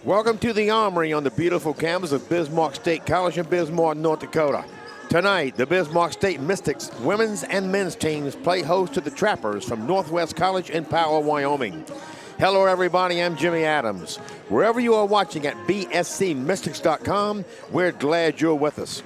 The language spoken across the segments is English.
Welcome to the Armory on the beautiful campus of Bismarck State College in Bismarck, North Dakota. Tonight, the Bismarck State Mystics women's and men's teams play host to the Trappers from Northwest College in Powell, Wyoming. Hello, everybody. I'm Jimmy Adams. Wherever you are watching at bscmystics.com, we're glad you're with us.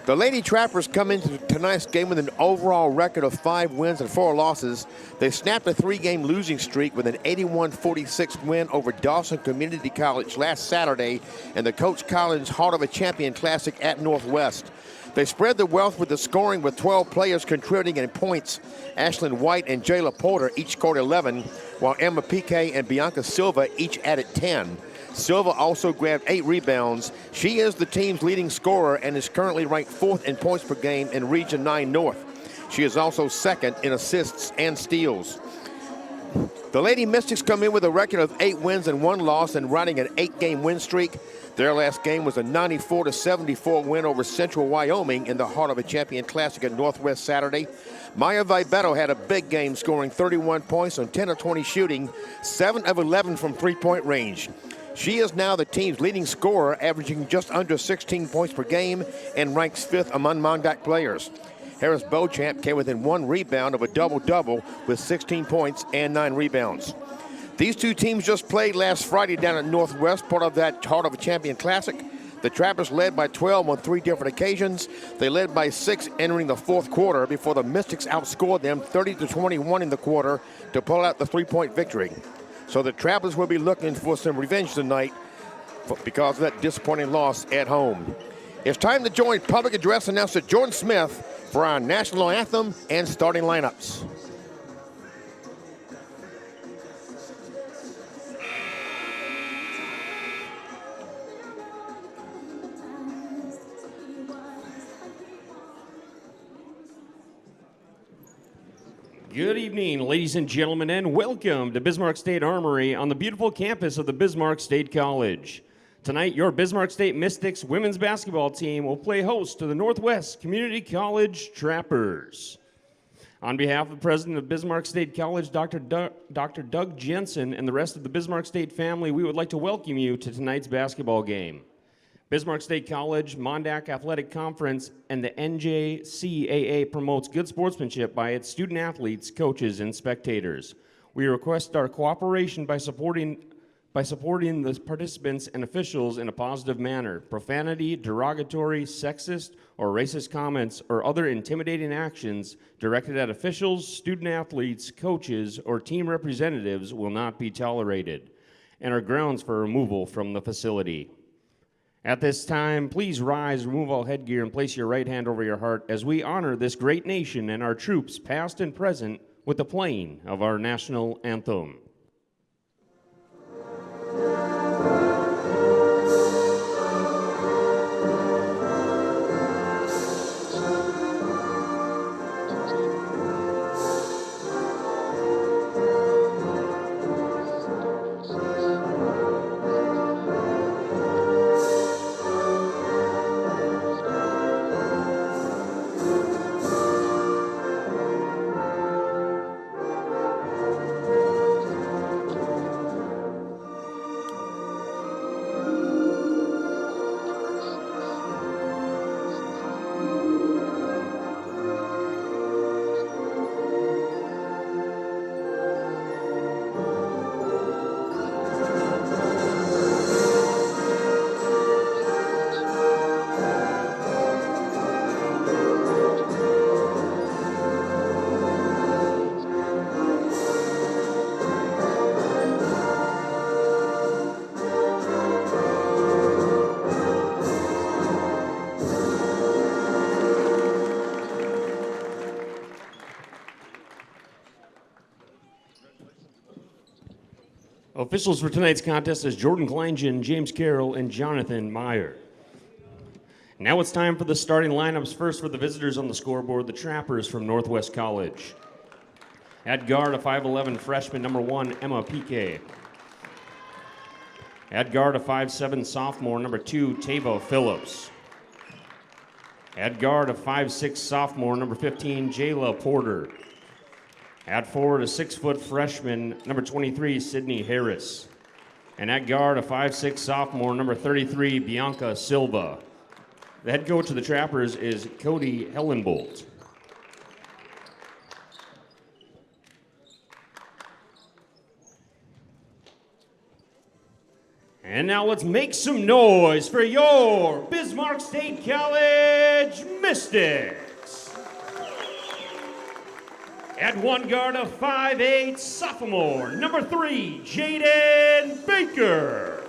The Lady Trappers come into tonight's game with an overall record of 5 wins and 4 losses. They snapped a 3-game losing streak with an 81-46 win over Dawson Community College last Saturday in the Coach Collins Heart of a Champion Classic at Northwest. They spread the wealth with the scoring with 12 players contributing in points. Ashlyn White and Jayla Porter each scored 11, while Emma Piquet and Bianca Silva each added 10. Silva also grabbed 8 rebounds. She is the team's leading scorer and is currently ranked 4th in points per game in Region 9 North. She is also 2nd in assists and steals. The Lady Mystics come in with a record of 8 wins and 1 loss and riding an 8-game win streak. Their last game was a 94-74 win over Central Wyoming in the Heart of a Champion Classic at Northwest Saturday. Maya Vibetto had a big game, scoring 31 points on 10 of 20 shooting, 7 of 11 from three-point range. She is now the team's leading scorer, averaging just under 16 points per game and ranks 5th among Mondac players. Harris Beauchamp came within 1 rebound of a double-double with 16 points and 9 rebounds. These two teams just played last Friday down at Northwest, part of that Heart of a Champion Classic. The Trappers led by 12 on 3 different occasions. They led by 6 entering the 4th quarter before the Mystics outscored them 30-21 in the quarter to pull out the 3-point victory. So the Trappers will be looking for some revenge tonight because of that disappointing loss at home. It's time to join public address announcer Jordan Smith for our national anthem and starting lineups. Good evening, ladies and gentlemen, and welcome to Bismarck State Armory on the beautiful campus of the Bismarck State College. Tonight, your Bismarck State Mystics women's basketball team will play host to the Northwest Community College Trappers. On behalf of the president of Bismarck State College, Dr. Doug Jensen, and the rest of the Bismarck State family, we would like to welcome you to tonight's basketball game. Bismarck State College, Mondac Athletic Conference, and the NJCAA promotes good sportsmanship by its student athletes, coaches, and spectators. We request our cooperation by supporting the participants and officials in a positive manner. Profanity, derogatory, sexist, or racist comments or other intimidating actions directed at officials, student athletes, coaches, or team representatives will not be tolerated and are grounds for removal from the facility. At this time, please rise, remove all headgear, and place your right hand over your heart as we honor this great nation and our troops, past and present, with the playing of our national anthem. Officials for tonight's contest is Jordan Kleingen, James Carroll, and Jonathan Meyer. Now it's time for the starting lineups. First for the visitors on the scoreboard, the Trappers from Northwest College. At guard, a 5'11 freshman, number 1, Emma Piquet. At guard, a 5'7 sophomore, number 2, Tava Phillips. At guard, a 5'6 sophomore, number 15, Jayla Porter. At forward, a 6-foot freshman, number 23, Sydney Harris. And at guard, a 5'6" sophomore, number 33, Bianca Silva. The head coach of the Trappers is Cody Hellenbolt. And now let's make some noise for your Bismarck State College Mystics. At one guard, a 5'8" sophomore, number 3, Jaden Baker.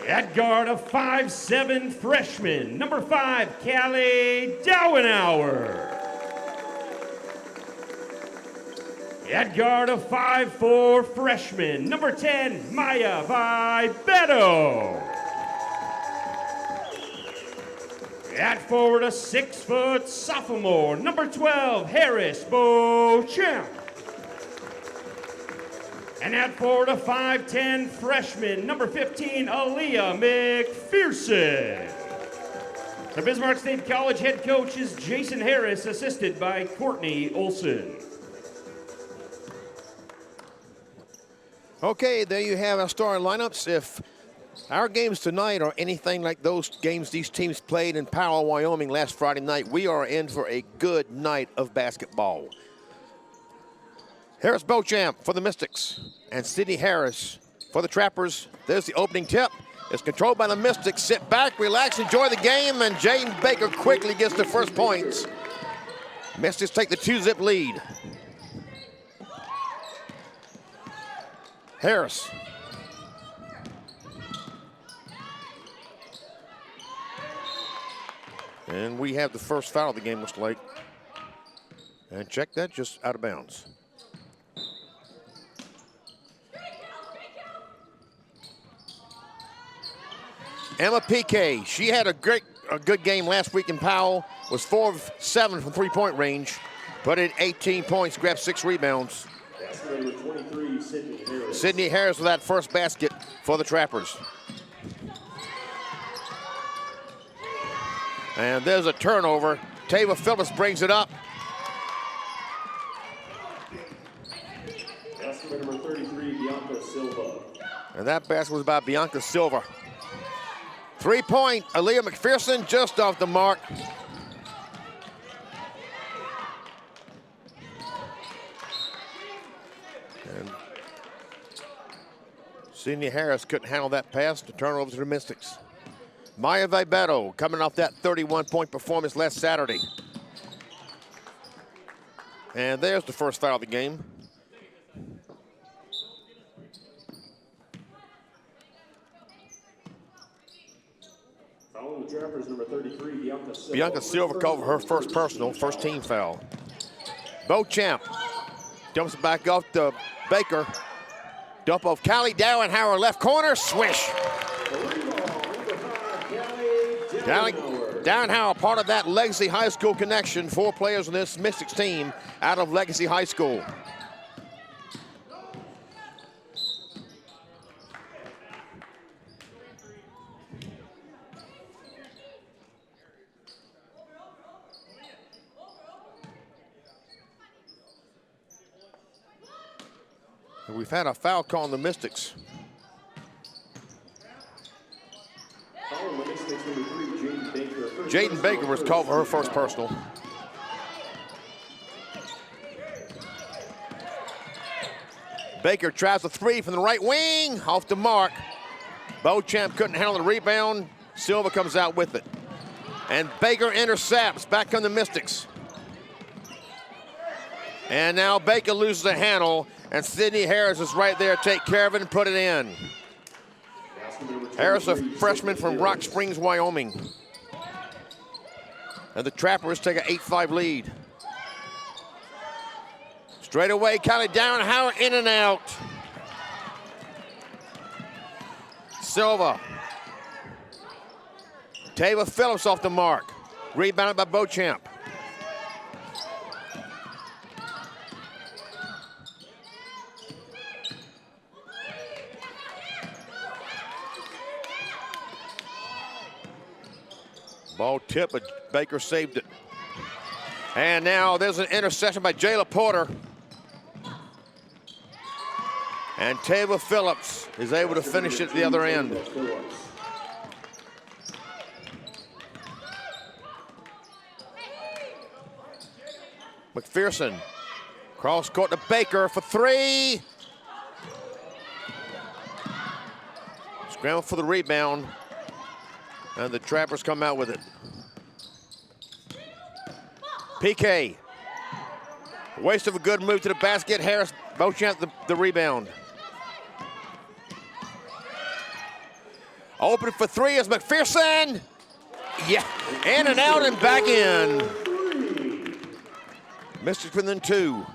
At guard, a 5'7" freshman, number 5, Callie Dauenauer. At guard, a 5'4" freshman, number 10, Maya Vibeto. At forward, a 6' sophomore, number 12, Harris Beauchamp. And at forward, a 5'10" freshman, number 15, Aaliyah McPherson. The Bismarck State College head coach is Jason Harris, assisted by Courtney Olson. Okay, there you have our starting lineups. If our games tonight are anything like those games these teams played in Powell, Wyoming last Friday night, we are in for a good night of basketball. Harris Beauchamp for the Mystics and Sydney Harris for the Trappers. There's the opening tip. It's controlled by the Mystics. Sit back, relax, enjoy the game, and Jaden Baker quickly gets the first points. Mystics take the 2-zip lead. Harris. And we have the first foul of the game, looks like. And check that, just out of bounds. Emma Piquet, she had a good game last week in Powell. Was 4 of 7 from three-point range. Put in 18 points, grabbed 6 rebounds. Number 23, Sydney Harris. Sydney Harris with that first basket for the Trappers. And there's a turnover. Tava Phillips brings it up. Basket number 33, Bianca Silva. And that basket was by Bianca Silva. 3-point, Aaliyah McPherson just off the mark. And Sydney Harris couldn't handle that pass to turn over to the Mystics. Maya Vibeto coming off that 31-point performance last Saturday. And there's the first foul of the game. Following the Trappers, number 33, Bianca Silva. Bianca Silva called for her first personal, first team foul. Beauchamp dumps it back off to Baker. Dump off Callie Dauenauer, left corner, swish. Dauenauer, part of that Legacy High School connection. 4 players on this Mystics team out of Legacy High School. And we've had a foul call on the Mystics. Jaden Baker was called for her first personal. Baker tries a 3 from the right wing, off the mark. Beauchamp couldn't handle the rebound. Silva comes out with it. And Baker intercepts, back on the Mystics. And now Baker loses the handle, and Sydney Harris is right there, take care of it and put it in. Harris, a freshman from Rock Springs, Wyoming. And the Trappers take an 8-5 lead. Straight away, Callie Dauenauer in and out. Silva. Tava Phillips off the mark. Rebounded by Beauchamp. Ball tip, but Baker saved it. And now there's an interception by Jayla Porter. And Tava Phillips is able to finish it at the other end. McPherson, cross court to Baker for three. Scramble for the rebound, and the Trappers come out with it. PK, waste of a good move to the basket. Harris, Beauchamp the rebound. Open for three is McPherson. Yeah, in and out and back in. Mystics within two.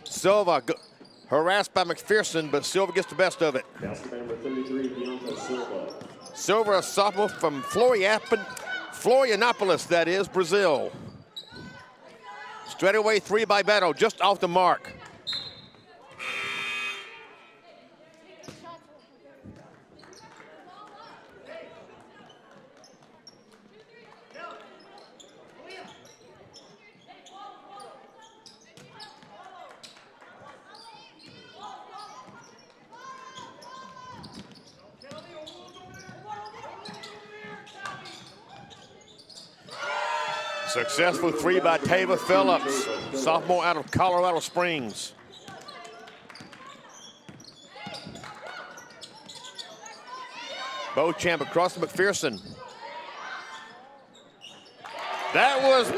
Silva harassed by McPherson, but Silva gets the best of it. Basket number 33, Bianca Silva. Silva, a sophomore from Florianopolis, that is, Brazil. Straightaway three by Beto, just off the mark. Successful three by Tava Phillips, sophomore out of Colorado Springs. Beauchamp across to McPherson. That was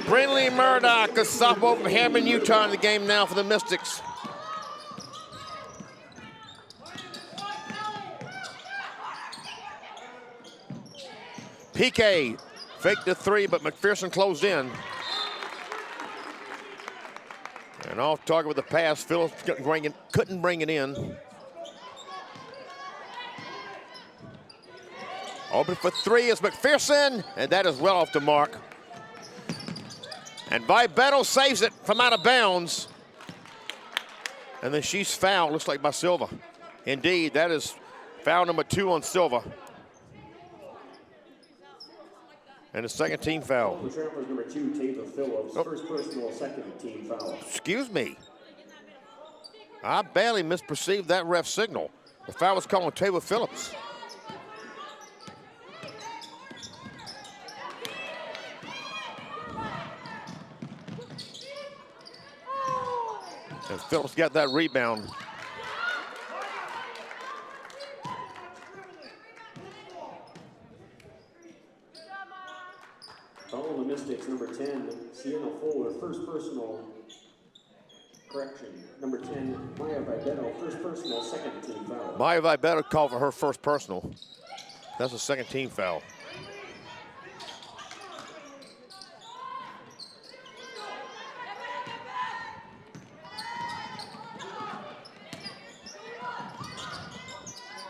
Brinley Murdoch, a sophomore from Hammond, Utah, in the game now for the Mystics. PK faked the three, but McPherson closed in. And off target with the pass, Phillips couldn't bring it in. Open for three is McPherson, and that is well off the mark. And Vibeto saves it from out of bounds. And then she's fouled, looks like by Silva. Indeed, that is foul number 2 on Silva. And a second team foul. The Trappers number 2, Tava Phillips. First personal, second team foul. Excuse me. I barely misperceived that ref signal. The foul was called on Tava Phillips. And Phillips got that rebound. Following the Mystics, number 10, Sienna Fuller, first personal. Correction, number 10, Maya Vibeto, first personal, second team foul. Maya Vibeto called for her first personal. That's a second team foul.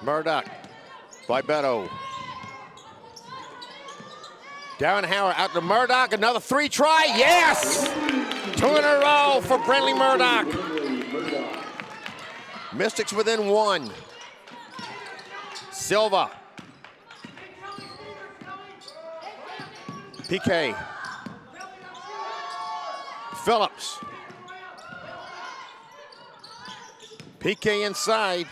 Murdoch, Vibeto. Darren Howard out to Murdoch, another three try, yes! 2 in a row for Brinley Murdoch. Mystics within 1. Silva. PK. Phillips. PK inside.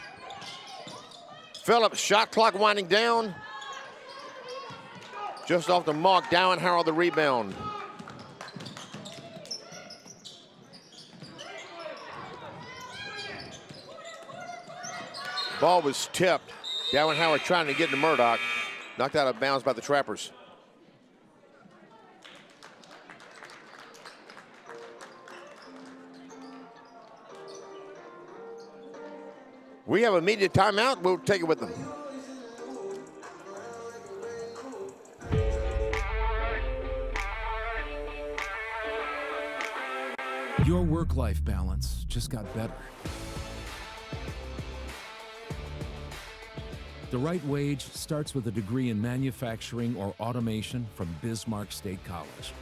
Phillips, shot clock winding down. Just off the mark, Darren Howard the rebound. Ball was tipped. Darren Howard trying to get to Murdoch. Knocked out of bounds by the Trappers. We have a media timeout. We'll take it with them. Your work-life balance just got better. The right wage starts with a degree in manufacturing or automation from Bismarck State College.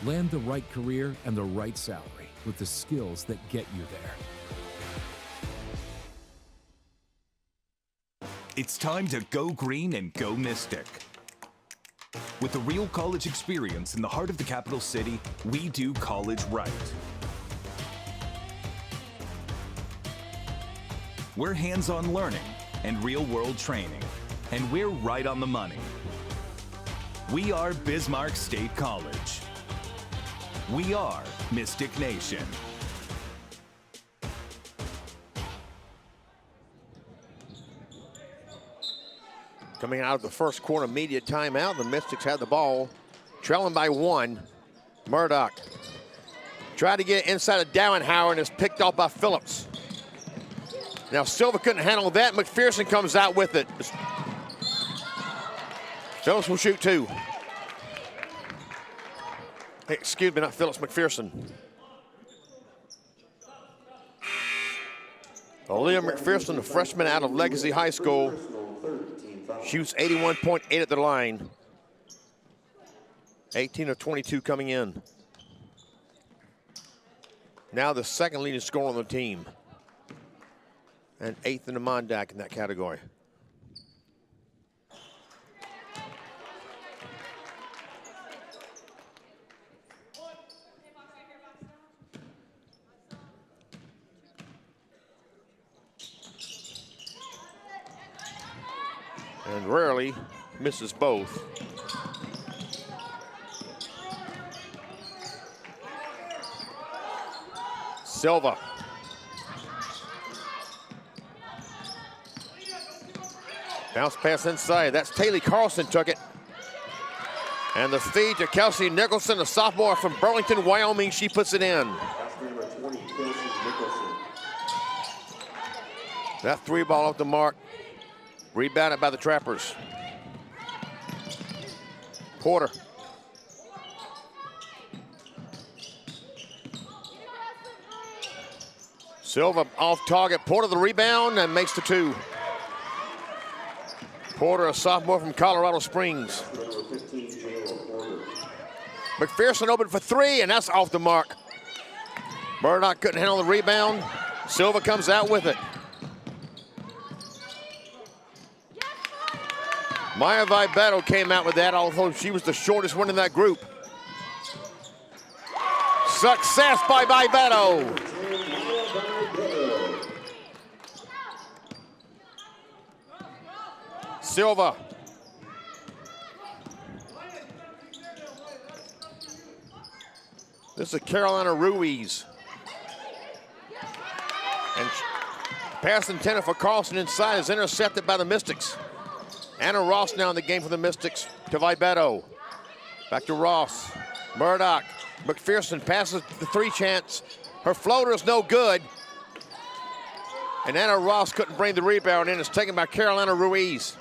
Land the right career and the right salary with the skills that get you there. It's time to go green and go Mystic. With the real college experience in the heart of the capital city, we do college right. We're hands-on learning and real-world training, and we're right on the money. We are Bismarck State College. We are Mystic Nation. Coming out of the first quarter media timeout, the Mystics had the ball, trailing by 1. Murdoch tried to get it inside of Dauenhauer and is picked off by Phillips. Now Silva couldn't handle that. McPherson comes out with it. Phillips will shoot 2. Hey, excuse me, not Phillips, McPherson. Aaliyah McPherson, a freshman out of Legacy High School, shoots 81.8 at the line. 18 of 22 coming in. Now the second leading scorer on the team. And 8th in the Mondac in that category. And rarely misses both. Silva. Bounce pass inside. That's Taylor Carlson took it. And the feed to Kelsey Nicholson, a sophomore from Burlington, Wyoming. She puts it in. Number 20, Kelsey Nicholson. That 3 ball off the mark. Rebounded by the Trappers. Porter. Silva off target. Porter the rebound and makes the 2. Porter, a sophomore from Colorado Springs. Number 15, Jalen Porter. McPherson open for 3, and that's off the mark. Murdoch couldn't handle the rebound. Silva comes out with it. Maya Vibeto came out with that, although she was the shortest one in that group. Success by Vibeto. Silva. This is Carolina Ruiz. And pass intended for Carlson inside is intercepted by the Mystics. Anna Ross now in the game for the Mystics to Vibeto. Back to Ross. Murdoch. McPherson passes the 3 chance. Her floater is no good. And Anna Ross couldn't bring the rebound in. It's taken by Carolina Ruiz.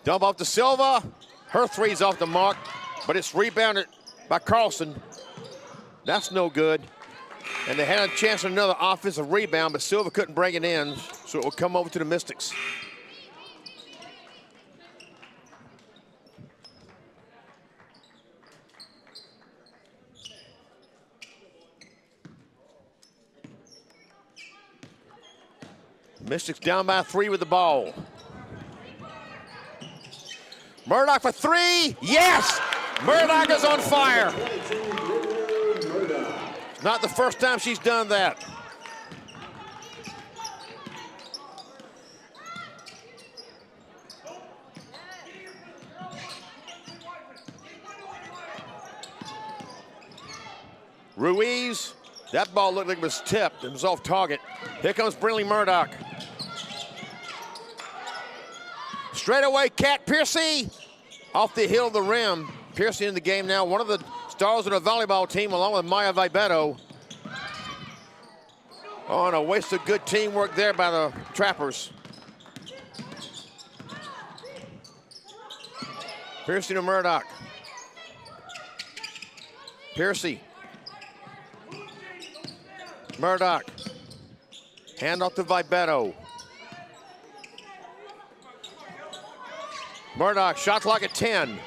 Dump off to Silva. Her 3's off the mark, but it's rebounded by Carlson. That's no good. And they had a chance at another offensive rebound, but Silva couldn't bring it in, so it will come over to the Mystics. Mystics down by 3 with the ball. Murdoch for 3, yes! Murdoch is on fire. Not the first time she's done that. Ruiz, that ball looked like it was tipped. It was off target. Here comes Brinley Murdoch. Straight away, Kat Piercy off the heel of the rim. Piercy in the game now, one of the stars of the volleyball team along with Maya Vibeto. Oh, and a waste of good teamwork there by the Trappers. Piercy to Murdoch. Piercy. Murdoch. Hand off to Vibeto. Murdoch, shot clock at 10.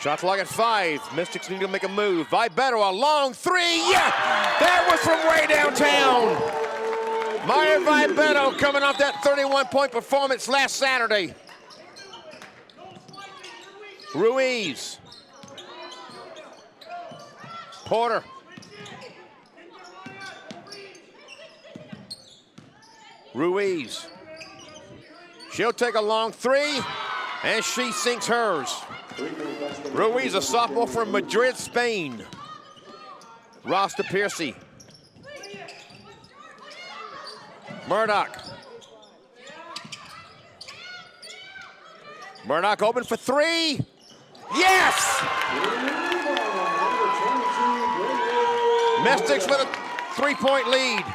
Shot clock at 5. Mystics need to make a move. Vibetto, a long 3. Yeah! That was from way downtown. Maya Vibetto coming off that 31-point performance last Saturday. Ruiz. Porter. Ruiz. She'll take a long 3, and she sinks hers. Ruiz, a sophomore from Madrid, Spain. Ross DePiercy. Murdoch. Murdoch open for 3. Yes! Mystics with a 3-point lead.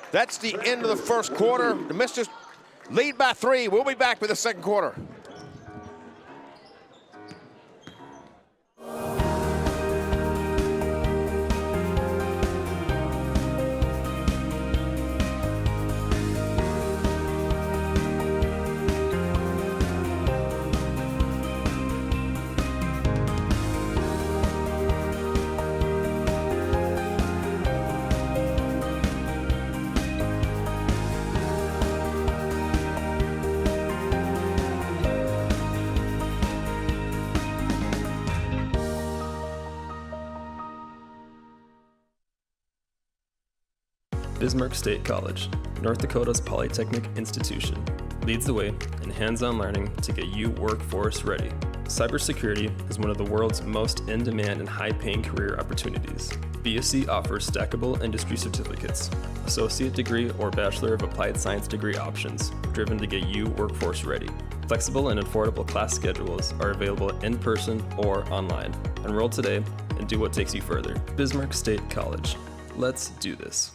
That's the end of the first quarter. The Mystics lead by 3. We'll be back with the second quarter. Bismarck State College, North Dakota's polytechnic institution, leads the way in hands-on learning to get you workforce ready. Cybersecurity is one of the world's most in-demand and high-paying career opportunities. BSC offers stackable industry certificates, associate degree or Bachelor of Applied Science degree options, driven to get you workforce ready. Flexible and affordable class schedules are available in person or online. Enroll today and do what takes you further. Bismarck State College. Let's do this.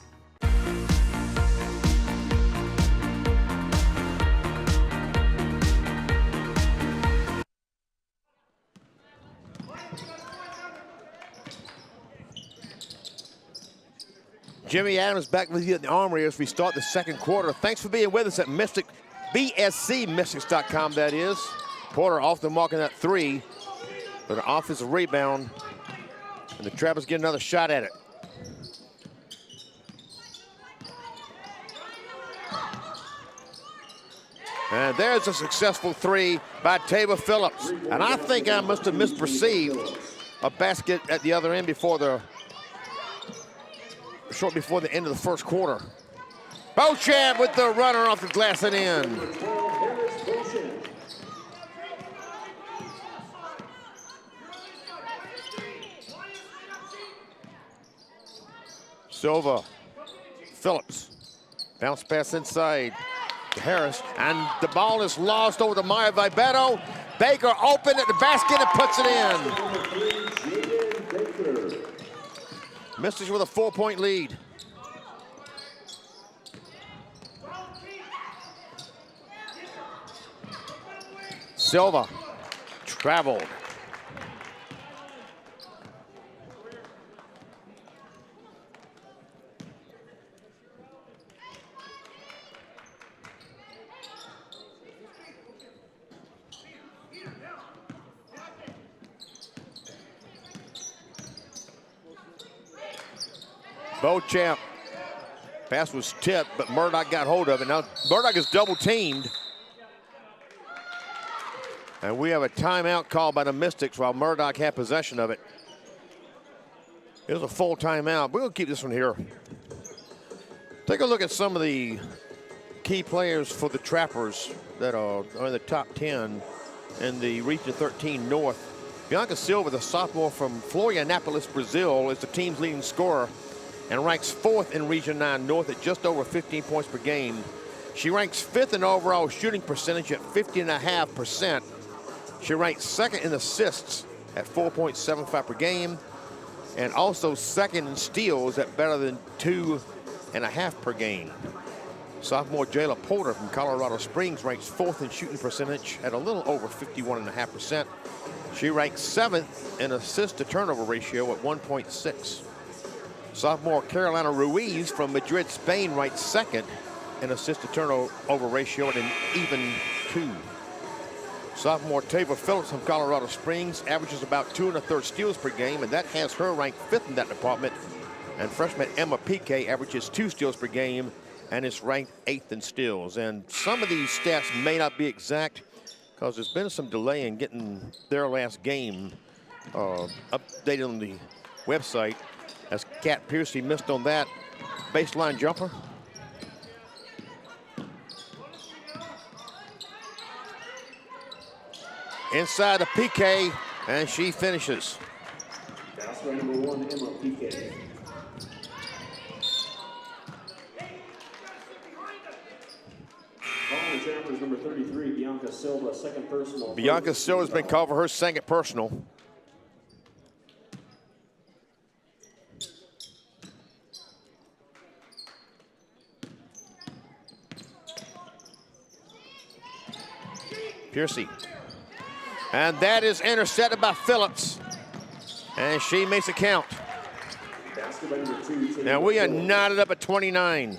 Jimmy Adams back with you at the Armory as we start the second quarter. Thanks for being with us at Mystic, BSCMystics.com, that is. Porter off the mark in that 3, but an offensive rebound, and the Trappers get another shot at it. And there's a successful 3 by Tava Phillips. And I think I must have misperceived a basket at the other end short before the end of the first quarter. Beauchamp with the runner off the glass and in. Silva, Phillips, bounce pass inside to Harris, and the ball is lost over to Maya Vibetto. Baker open at the basket and puts it in. Mystics with a 4-point lead. Silva traveled. Beauchamp. Pass was tipped, but Murdoch got hold of it. Now Murdoch is double teamed. And we have a timeout called by the Mystics while Murdoch had possession of it. It was a full timeout. We'll keep this one here. Take a look at some of the key players for the Trappers that are in the top 10 in the Region 13 North. Bianca Silva, the sophomore from Florianopolis, Brazil, is the team's leading scorer and ranks 4th in Region 9 North at just over 15 points per game. She ranks 5th in overall shooting percentage at 50.5%. She ranks 2nd in assists at 4.75 per game, and also 2nd in steals at better than 2.5 per game. Sophomore Jayla Porter from Colorado Springs ranks 4th in shooting percentage at a little over 51.5%. She ranks 7th in assist to turnover ratio at 1.6. Sophomore Carolina Ruiz from Madrid, Spain, right second in assist-to-turnover ratio at an even 2. Sophomore Tava Phillips from Colorado Springs averages about 2 1/3 steals per game, and that has her ranked 5th in that department. And freshman Emma Piquet averages 2 steals per game and is ranked 8th in steals. And some of these stats may not be exact because there's been some delay in getting their last game updated on the website, as Kat Piercy missed on that baseline jumper. Inside the PK, and she finishes. That's right, number 1, Emma Piquet. Following the trappers, number 33, Bianca Silva, second personal. Bianca Silva's been called for her second personal. Piercy. And that is intercepted by Phillips. And she makes it count. Basket by number 2, Now we are knotted up at 29.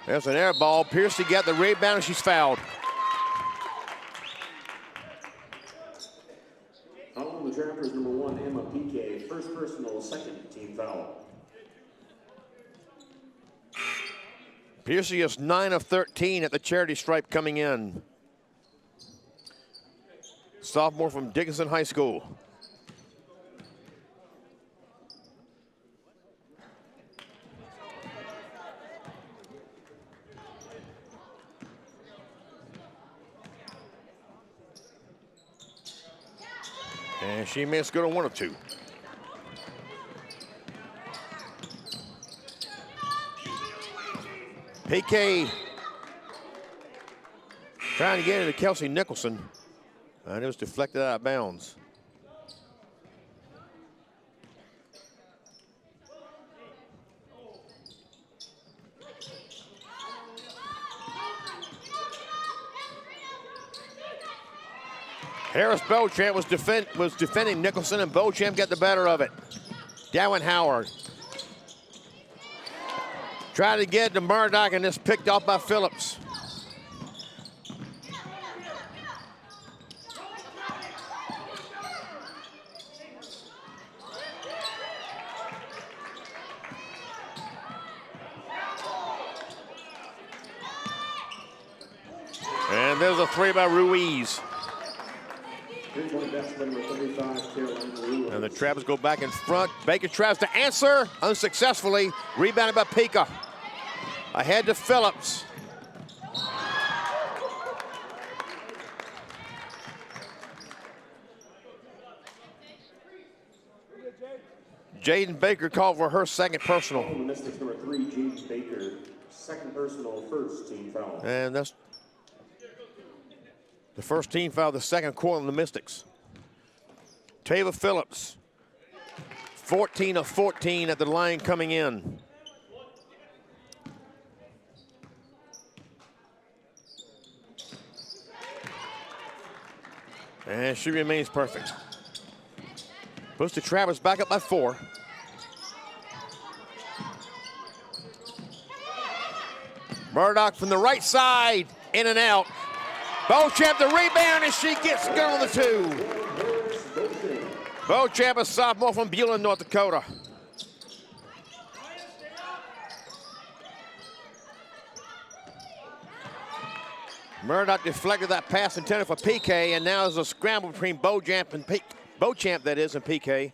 There's an air ball. Piercy got the rebound and she's fouled. Following the trappers, number 1, Emma Piquet, first personal, second team foul. Piercy is 9 of 13 at the charity stripe coming in. Sophomore from Dickinson High School. And she may have good on 1 or 2. PK trying to get into Kelsey Nicholson, and it was deflected out of bounds. Harris Beauchamp was defending Nicholson, and Beauchamp got the better of it. Darwin Howard tried to get to Murdoch, and it's picked off by Phillips. And there's a 3 by Ruiz. And the Trappers go back in front. Baker tries to answer unsuccessfully. Rebounded by Pica. Ahead to Phillips. Jaden Baker called for her second personal. The Mystics, number 3, Jaden Baker, second personal, first team foul. And that's the first team foul, the second quarter on the Mystics. Tava Phillips, 14 of 14 at the line coming in. And she remains perfect. Puts the Trappers back up by 4. Murdoch from the right side, in and out. Beauchamp the rebound, and she gets good on the 2. Beauchamp, a sophomore from Beulah, North Dakota. Murdoch deflected that pass intended for PK, and now there's a scramble between Beauchamp and Beauchamp, that is, and PK.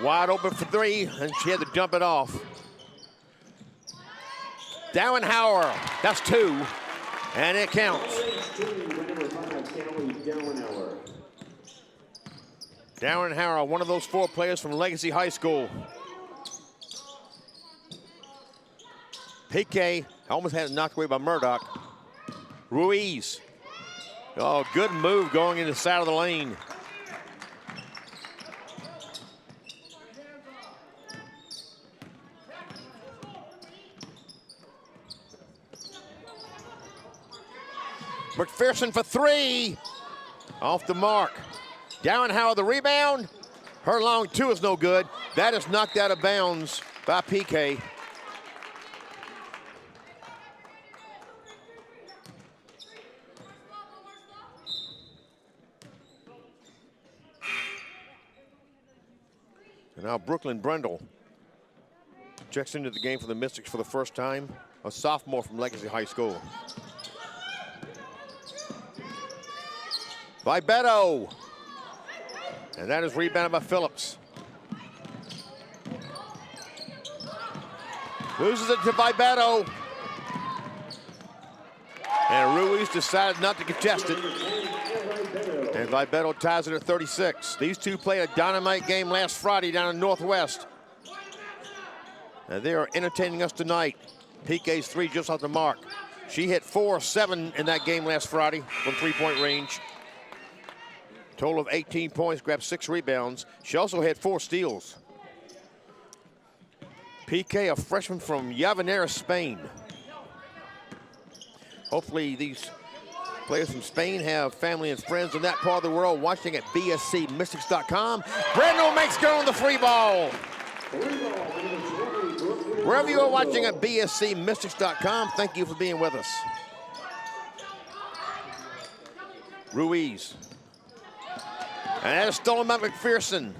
Wide open for 3, and she had to dump it off. Dowenhauer, that's 2, and it counts. Dowenhauer, one of those 4 players from Legacy High School. PK almost had it knocked away by Murdoch. Ruiz. Oh, good move going in the side of the lane. McPherson for three. Off the mark. Dowenhauer the rebound. Her long two is no good. That is knocked out of bounds by PK. And now Brooklyn Brendel checks into the game for the Mystics for the first time. A sophomore from Legacy High School. Vibeto. And that is rebounded by Phillips. Loses it to Vibeto. And Ruiz decided not to contest it. And Vibeto ties it at 36. These two played a dynamite game last Friday down in Northwest. And they are entertaining us tonight. PK's three just off the mark. She hit 4 of 7 in that game last Friday from three-point range. Total of 18 points, grabbed 6 rebounds. She also had 4 steals. PK, a freshman from Llavanera, Spain. Hopefully these players from Spain have family and friends in that part of the world watching at bscmystics.com. Brendel makes good on the free ball. Wherever you are watching at bscmystics.com, thank you for being with us. Ruiz. And that is stolen by McPherson.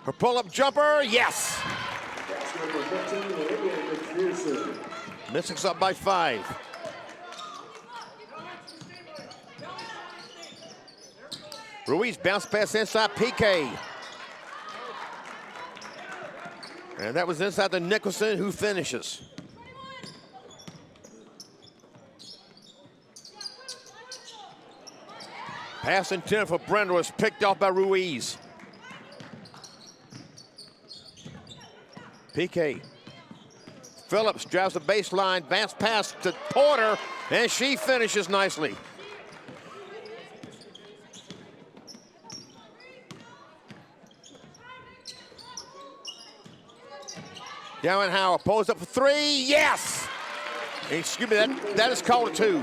Her pull-up jumper, yes. Mystics up by 5. Ruiz bounce pass inside PK. And that was inside to Nicholson, who finishes. Pass intended for Brendel is picked off by Ruiz. PK. Phillips drives the baseline, bounce pass to Porter, and she finishes nicely. Dowenhauer pulls up for 3, yes! Excuse me, that is called a 2.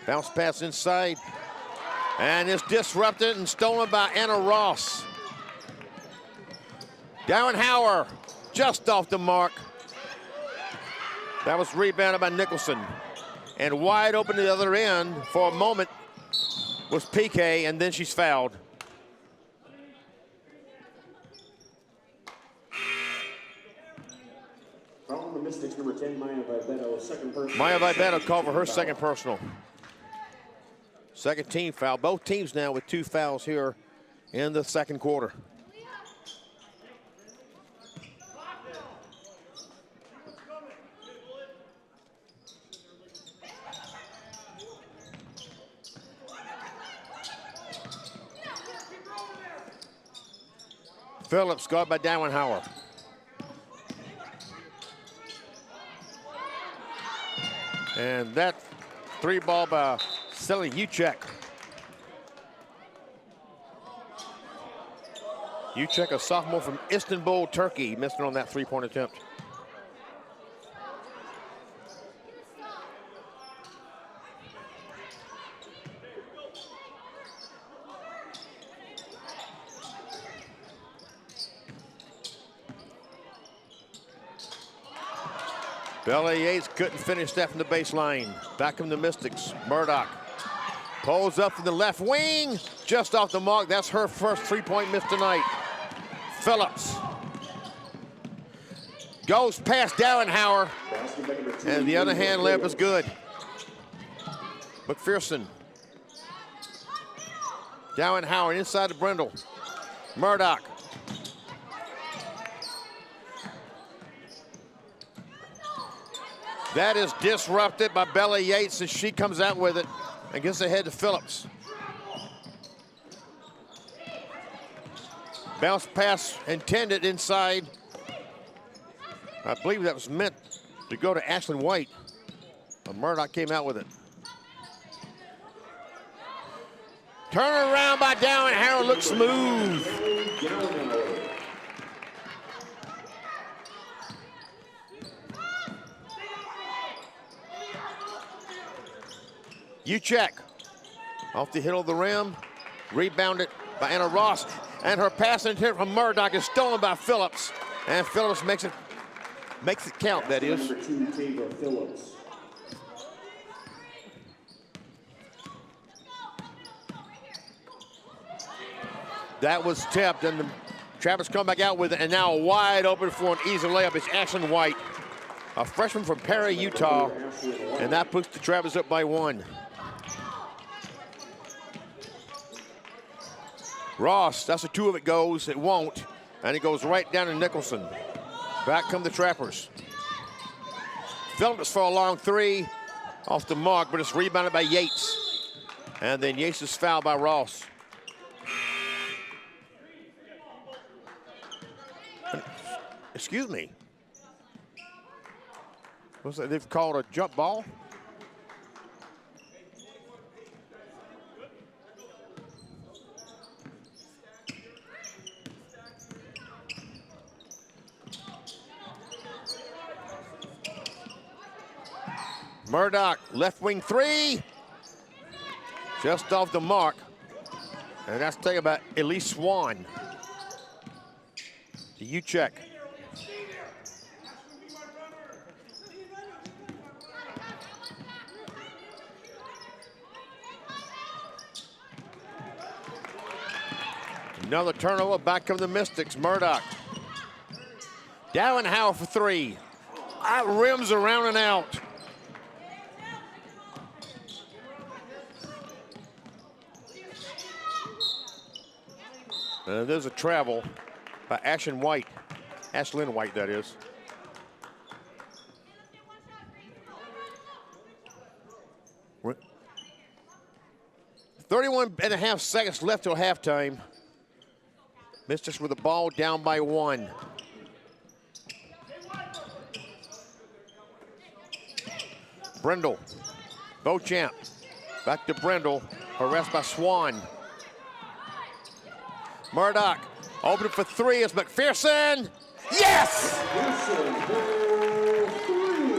Bounce pass inside. And it's disrupted and stolen by Anna Ross. Dowenhauer just off the mark. That was rebounded by Nicholson. And wide open to the other end for a moment was PK, and then she's fouled. From the Mystics, number 10, Maya Vibeto, second personal. Maya Vibeto called for her second personal. Second team foul. Both teams now with 2 fouls here in the second quarter. Phillips guarded by Dowenhauer. And that 3 ball by Sally Uchek. Uchek, a sophomore from Istanbul, Turkey, missed it on that 3-point attempt. Bella Yates couldn't finish that from the baseline. Back from the Mystics. Murdoch pulls up from the left wing, just off the mark. That's her first 3-point miss tonight. Phillips goes past Dowenhauer, and the other hand layup is good. McPherson. Dowenhauer inside to Brendel. Murdoch. That is disrupted by Bella Yates as she comes out with it and gets ahead to Phillips. Bounce pass intended inside. I believe that was meant to go to Ashlyn White, but Murdoch came out with it. Turn around by Dowenhauer, looks smooth. Uchek off the hill of the rim, rebounded by Anna Ross, and her pass intent from Murdoch is stolen by Phillips, and Phillips makes it count, that is. Number 2, Tabor Phillips. That was tipped, and the Trappers come back out with it, and now wide open for an easy layup is Ashlyn White, a freshman from Perry, Utah, and that puts the Trappers up by 1. Ross, that's a 2 of it goes. It won't, and it goes right down to Nicholson. Back come the Trappers. Phillips for a long 3, off the mark, but it's rebounded by Yates. And then Yates is fouled by Ross. Excuse me. What's that? They've called a jump ball? Murdoch, left wing 3. Just off the mark. And that's taken by Elise Swan. To Uchek. Another turnover, back come the Mystics. Murdoch. Dowenhauer for 3. That rims around and out. There's a travel by Ashlyn White. Ashlyn White, that is. We're 31.5 seconds left till halftime. Mystics with the ball down by 1. Brindle. Beauchamp. Back to Brindle. Harassed by Swan. Murdoch. Open for 3 is McPherson. Yes!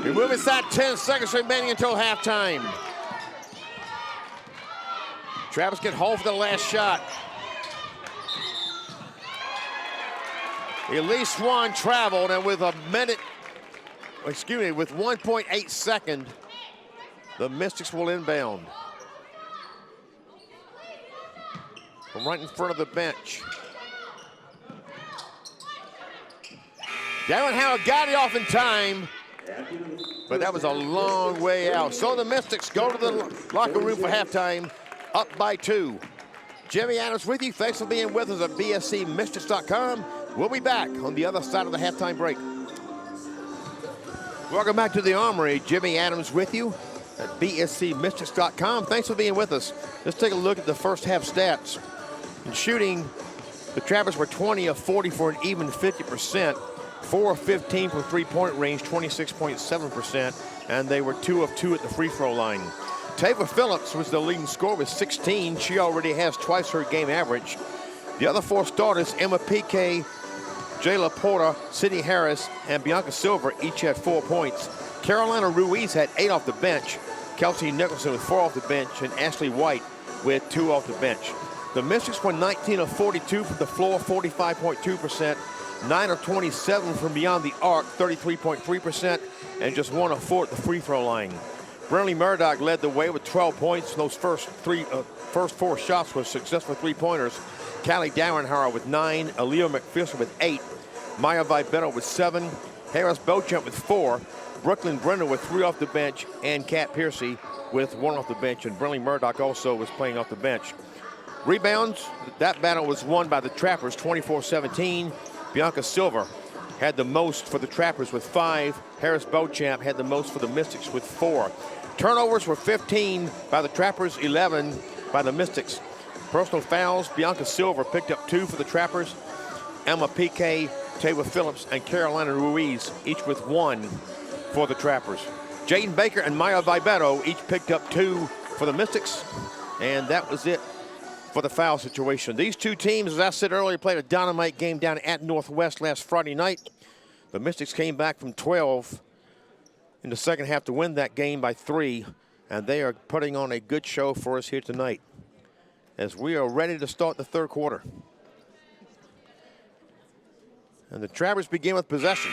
We're moving inside 10 seconds remaining until halftime. Travis get home for the last shot. Elise Swan traveled, and with with 1.8 seconds, the Mystics will inbound. From right in front of the bench. Dowenhauer got it off in time, but that was a long way out. So the Mystics go to the locker room for halftime, up by 2. Jimmy Adams with you. Thanks for being with us at bscmystics.com. We'll be back on the other side of the halftime break. Welcome back to the Armory. Jimmy Adams with you at bscmystics.com. Thanks for being with us. Let's take a look at the first half stats. In shooting, the Trappers were 20 of 40 for an even 50%, 4 of 15 from three-point range, 26.7%, and they were 2 of 2 at the free throw line. Tabor Phillips was the leading scorer with 16. She already has twice her game average. The other 4 starters, Emma Piquet, Jayla Porter, Sydney Harris, and Bianca Silver each had 4 points. Carolina Ruiz had 8 off the bench. Kelsey Nicholson with 4 off the bench, and Ashley White with 2 off the bench. The Mystics were 19 of 42 from the floor, 45.2%, 9 of 27 from beyond the arc, 33.3%, and just 1 of 4 at the free throw line. Brinley Murdoch led the way with 12 points. Those first 4 shots were successful 3-pointers. Callie Dowenhauer with 9, Aaliyah McPherson with 8, Maya Vibetto with 7, Harris Beauchamp with 4, Brooklyn Brindle with 3 off the bench, and Kat Piercy with 1 off the bench, and Brinley Murdoch also was playing off the bench. Rebounds, that battle was won by the Trappers, 24-17. Bianca Silver had the most for the Trappers with 5. Harris Beauchamp had the most for the Mystics with 4. Turnovers were 15 by the Trappers, 11 by the Mystics. Personal fouls, Bianca Silver picked up 2 for the Trappers. Emma Piquet, Tabor Phillips, and Carolina Ruiz each with 1 for the Trappers. Jaden Baker and Maya Vibetto each picked up 2 for the Mystics, and that was it for the foul situation. These two teams, as I said earlier, played a dynamite game down at Northwest last Friday night. The Mystics came back from 12 in the second half to win that game by 3. And they are putting on a good show for us here tonight as we are ready to start the third quarter. And the Trappers begin with possession.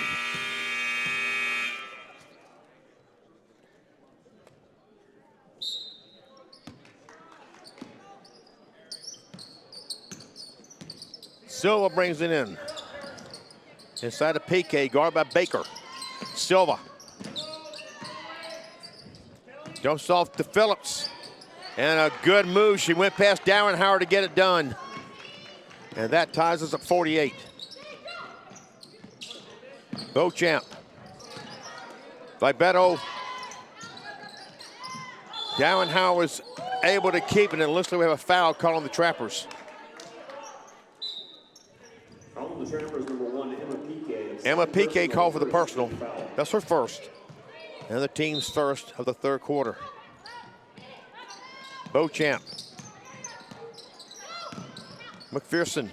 Silva brings it in. Inside the PK, guarded by Baker. Silva. Jumps off to Phillips. And a good move. She went past Darren Howard to get it done. And that ties us at 48. Beauchamp. Vibeto. Darren Howard was able to keep it, and it looks like we have a foul call on the Trappers. Foul on the Trappers, number 1, Emma Piquet. Emma Piquet called for the personal. That's her first. And the team's first of the third quarter. Beauchamp. McPherson.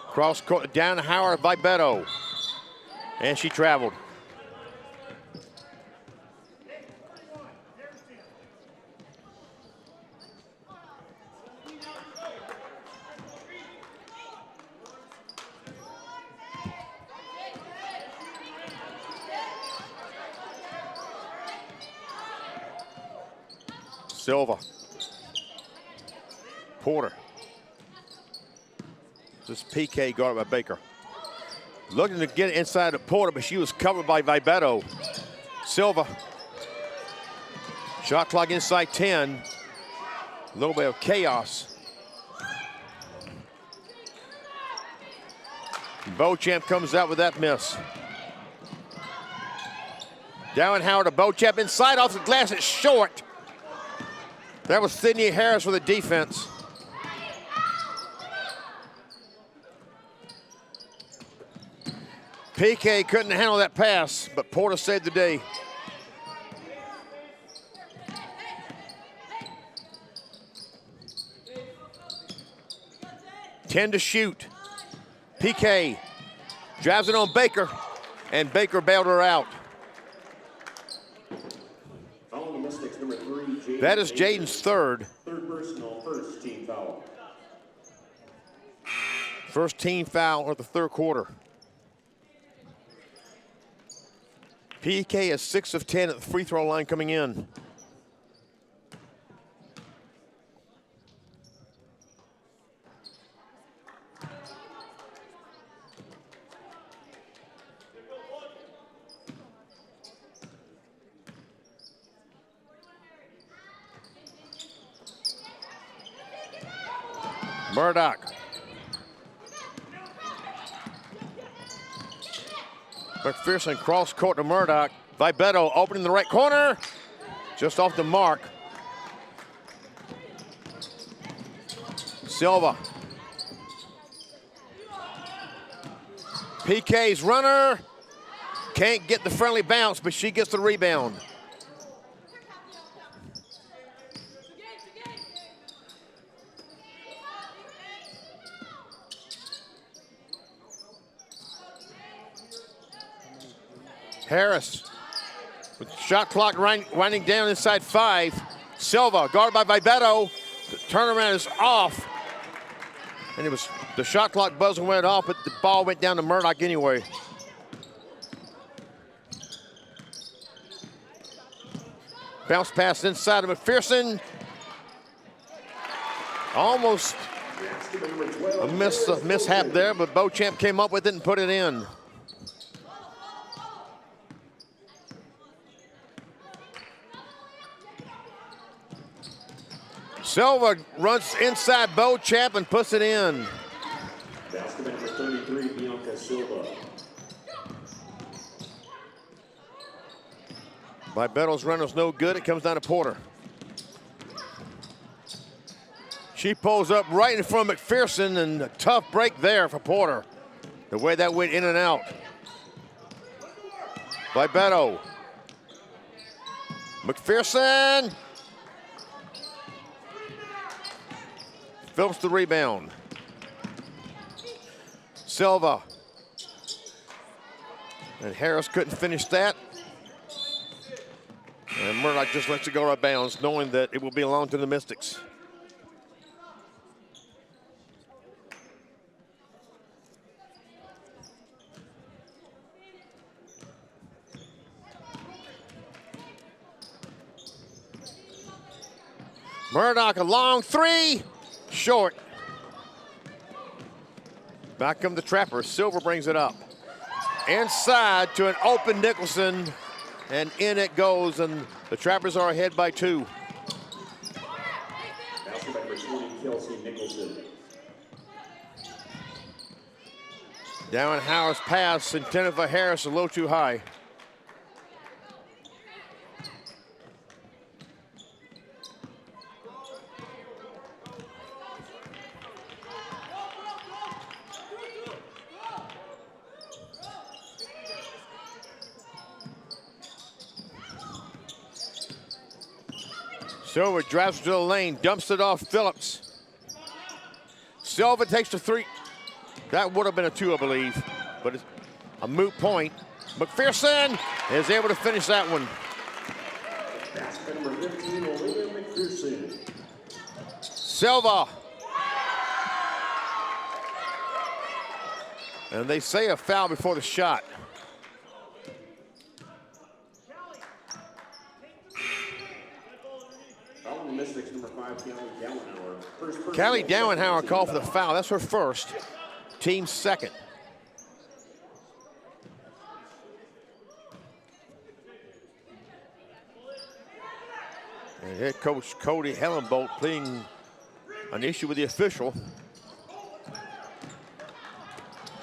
Cross court down to Howard, Vibeto. And she traveled. Silva. Porter. This PK guarded by Baker. Looking to get it inside of Porter, but she was covered by Vibeto. Silva. Shot clock inside 10. A little bit of chaos. Beauchamp comes out with that miss. Darren Howard to Beauchamp inside off the glass. It's short. That was Sydney Harris with the defense. PK couldn't handle that pass, but Porter saved the day. Ten to shoot. PK drives it on Baker, and Baker bailed her out. Foul on the Mystics, number 3, Jaden. That is Jaden's third. Third personal, first team foul. First team foul of the third quarter. PK is 6 of 10 at the free throw line coming in. Murdoch. McPherson cross court to Murdoch. Vibeto opening the right corner. Just off the mark. Silva. PK's runner. Can't get the friendly bounce, but she gets the rebound. Harris, with shot clock winding down inside 5. Silva, guarded by Vibeto. The turnaround is off. And it was the shot clock buzzer went off, but the ball went down to Murdoch anyway. Bounce pass inside of McPherson. Almost a mishap there, but Beauchamp came up with it and put it in. Silva runs inside Beauchamp and puts it in. Basket number 33, Bianca Silva. Vibeto's runner's no good. It comes down to Porter. She pulls up right in front of McPherson, and a tough break there for Porter. The way that went in and out. Vibeto. McPherson. Phillips the rebound. Silva. And Harris couldn't finish that. And Murdoch just lets it go out of bounds, knowing that it will belong to the Mystics. Murdoch, a long three, short. Back come the Trappers. Silver brings it up. Inside to an open Nicholson, and in it goes, and the Trappers are ahead by 2. Basket by number 20, Kelsey Nicholson. Down Howard's pass intended for Harris, a little too high. Silva drives to the lane, dumps it off Phillips. Silva takes the 3. That would have been a 2, I believe, but it's a moot point. McPherson is able to finish that one. Basket number 15, Olivia McPherson. Silva. And they say a foul before the shot. Following the Mystics, number 5, Callie Dowenhauer. First person, Callie Dowenhauer called for the foul. That's her first. Team second. And head coach Cody Hellenbolt pleading an issue with the official.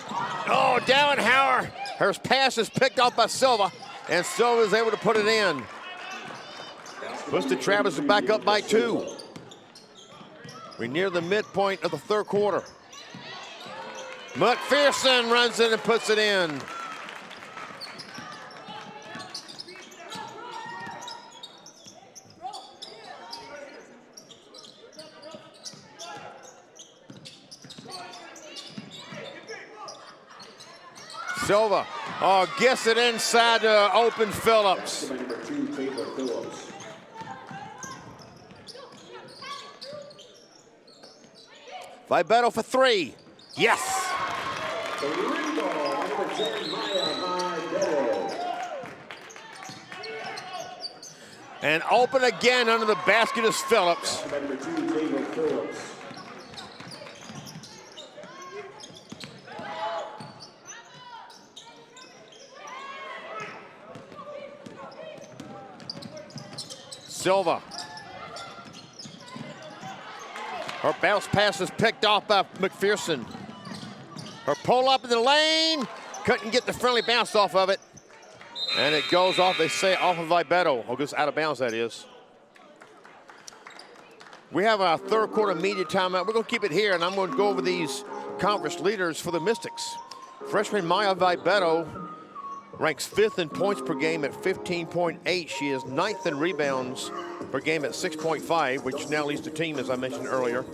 Oh, Dowenhauer. Her pass is picked off by Silva, and Silva is able to put it in. Puts the Trappers back up by 2. We're near the midpoint of the 3rd quarter. McPherson runs in and puts it in. Silva, gets it inside to open Phillips. by number 2, Taylor Phillips. Vibeto for 3. Yes. The rebound, number 10, Maya Vibeto. And open again under the basket is Phillips. By number 2, Taylor Phillips. Silva. Her bounce pass is picked off by McPherson. Her pull up in the lane. Couldn't get the friendly bounce off of it. And it goes off, they say, off of Vibeto. Or goes out of bounds, that is. We have our 3rd quarter media timeout. We're going to keep it here, and I'm going to go over these conference leaders for the Mystics. Freshman Maya Vibeto ranks 5th in points per game at 15.8. She is 9th in rebounds per game at 6.5, which now leads the team, as I mentioned earlier.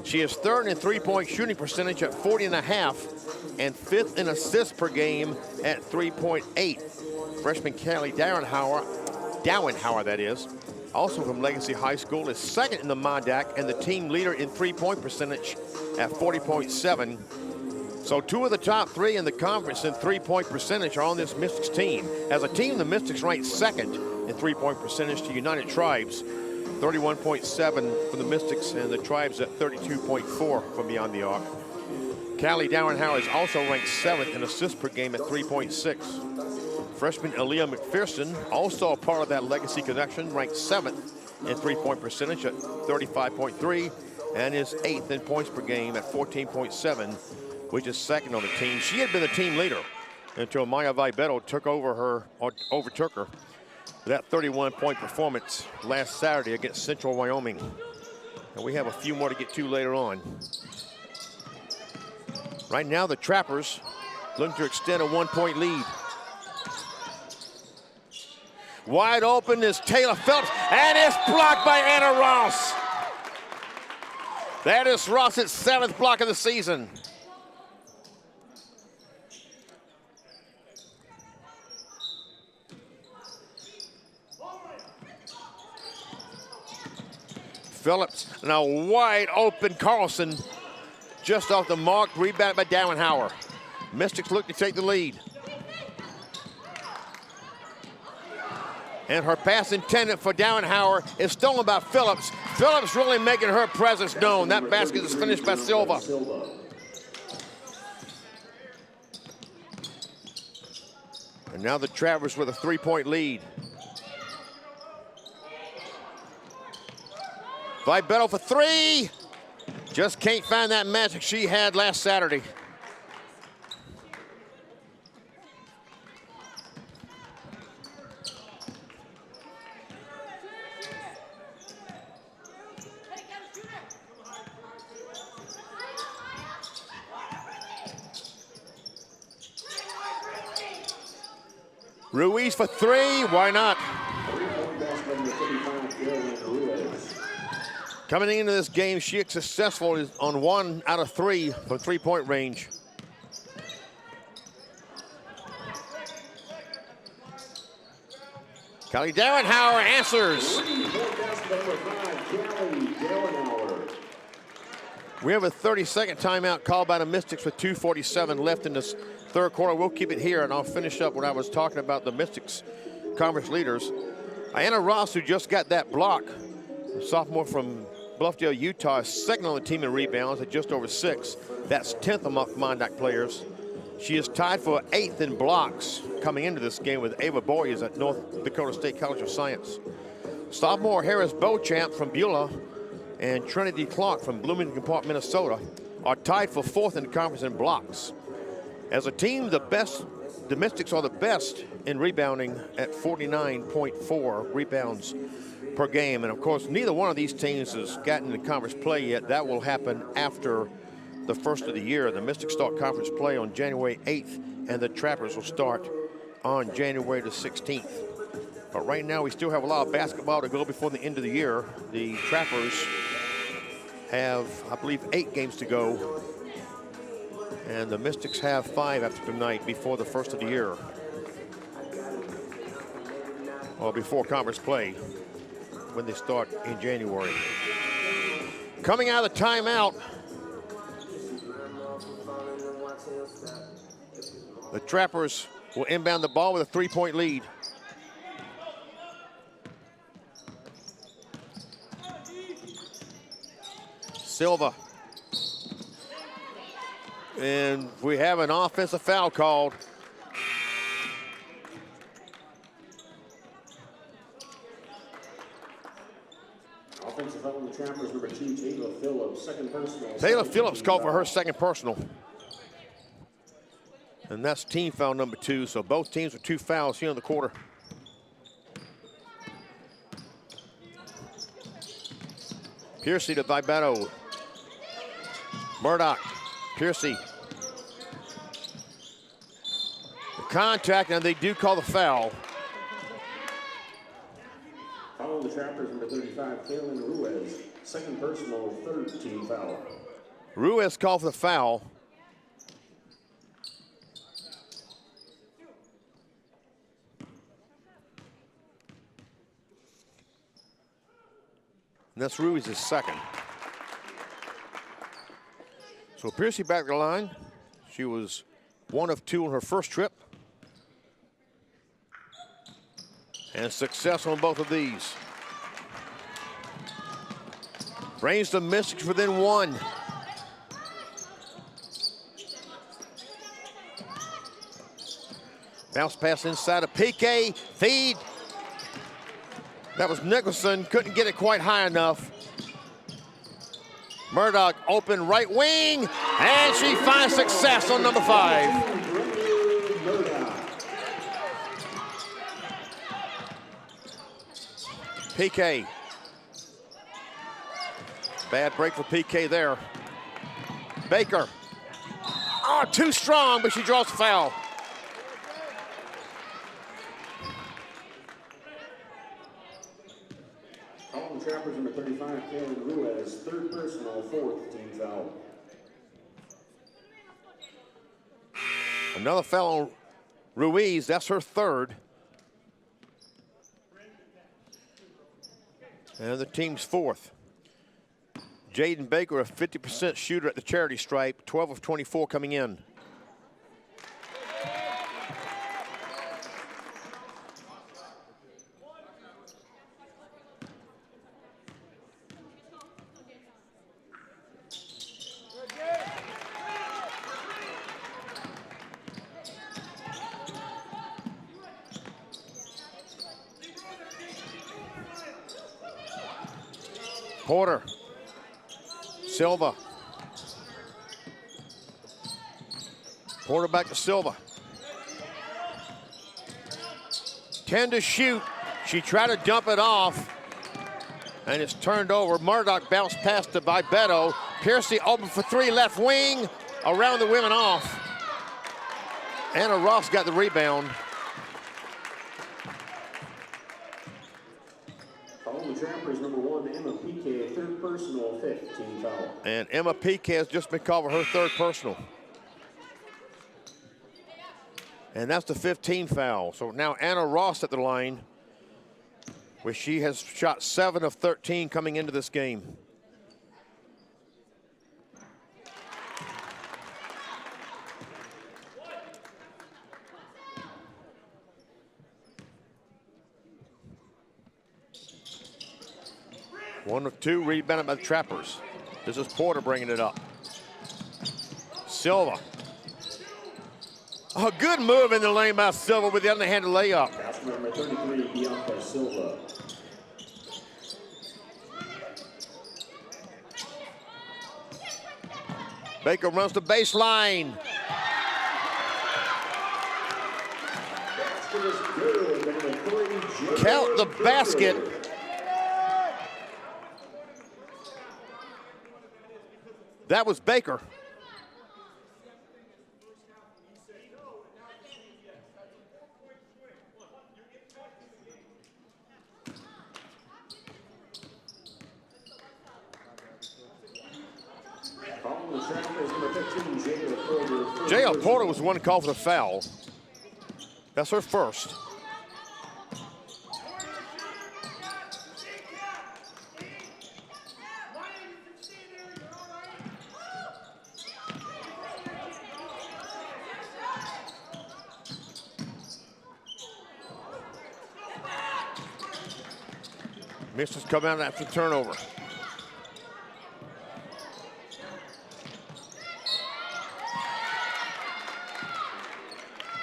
She is 3rd in 3-point shooting percentage at 40.5 and 5th in assists per game at 3.8. Freshman Callie Dowenhauer, that is, also from Legacy High School, is 2nd in the MODAC and the team leader in 3-point percentage at 40.7. So 2 of the top 3 in the conference in 3-point percentage are on this Mystics team. As a team, the Mystics ranked 2nd in 3-point percentage to United Tribes, 31.7 for the Mystics, and the Tribes at 32.4 from beyond the arc. Callie Dowenhauer is also ranked 7th in assists per game at 3.6. Freshman Aaliyah McPherson, also a part of that Legacy connection, ranked 7th in 3-point percentage at 35.3 and is 8th in points per game at 14.7. which is 2nd on the team. She had been the team leader until Maya Vibeto overtook her. That 31-point performance last Saturday against Central Wyoming. And we have a few more to get to later on. Right now, the Trappers looking to extend a 1-point lead. Wide open is Taylor Phelps, and it's blocked by Anna Ross. That is Ross's 7th block of the season. Phillips, and a wide open Carlson just off the mark, rebounded by Dowenhauer. Mystics look to take the lead. And her pass intended for Dowenhauer is stolen by Phillips. Phillips really making her presence known. That basket is finished by Silva. And now the Trappers with a 3-point lead. Vibetto for three. Just can't find that magic she had last Saturday. Ruiz for three, why not? Coming into this game, she is successful on 1 out of 3 from three-point range. Kelly Dowenhauer answers. We have a 30-second timeout called by the Mystics with 2:47 left in this third quarter. We'll keep it here, and I'll finish up what I was talking about the Mystics conference leaders. Ayanna Ross, who just got that block, a sophomore from Bluffdale, Utah, is second on the team in rebounds at just over 6. That's 10th among Monarch players. She is tied for 8th in blocks coming into this game with Ava Boyes at North Dakota State College of Science. Sophomore Harris Beauchamp from Beulah and Trinity Clark from Bloomington Park, Minnesota are tied for 4th in the conference in blocks. As a team, the Mystics are the best in rebounding at 49.4 rebounds per game. And of course, neither one of these teams has gotten to conference play yet. That will happen after the first of the year. The Mystics start conference play on January 8th, and the Trappers will start on January the 16th. But right now, we still have a lot of basketball to go before the end of the year. The Trappers have, I believe, 8 games to go, and the Mystics have 5 after tonight before the first of the year, or before conference play when they start in January. Coming out of the timeout, the Trappers will inbound the ball with a 3-point lead. Silva. And we have an offensive foul called. Offensive foul on the Trappers, number 2, Taylor Phillips, second personal. Taylor Phillips called for her second personal. And that's team foul number 2, so both teams with 2 fouls here in the quarter. Piercy to Vibetto. Murdoch, Piercy. The contact, and they do call the foul. Foul on the Trappers, number 35, Kaylin Ruiz, second personal, third team foul. Ruiz called for the foul. And that's Ruiz's second. So Piercy back to the line. She was 1 of 2 on her first trip. And success on both of these. Brings the Mystics within 1. Bounce pass inside of PK, feed. That was Nicholson, couldn't get it quite high enough. Murdoch open right wing, and she finds success on number 5. PK. Bad break for PK there. Baker. Oh, too strong, but she draws the foul. Trappers, number 35, Kaylin Ruiz, third personal, fourth team foul. Another foul on Ruiz, that's her third. And the team's fourth. Jaden Baker, a 50% shooter at the charity stripe, 12 of 24 coming in. Porter. Silva. Porter back to Silva. 10 to shoot. She tried to dump it off, and it's turned over. Murdoch bounced past it by Beto. Piercy open for three, left wing, around the women off. Anna Ross got the rebound. Following the Trappers, number 1, Emma Piquet, third personal, 5th team foul. And Emma Piquet has just been called for her third personal. And that's the 15 foul. So now Anna Ross at the line, where she has shot 7 of 13 coming into this game. One of two, rebounded by the Trappers. This is Porter bringing it up. Silva. A good move in the lane by Silva with the underhanded layup. That's number 33, Bianca Silva. Baker runs the baseline. Basket is good. Number 3, Count the basket. That was Baker. Following the Trappers, number 15, Jayla Porter. J.L. Porter was the one called for the foul. That's her first. Mystics come out after the turnover.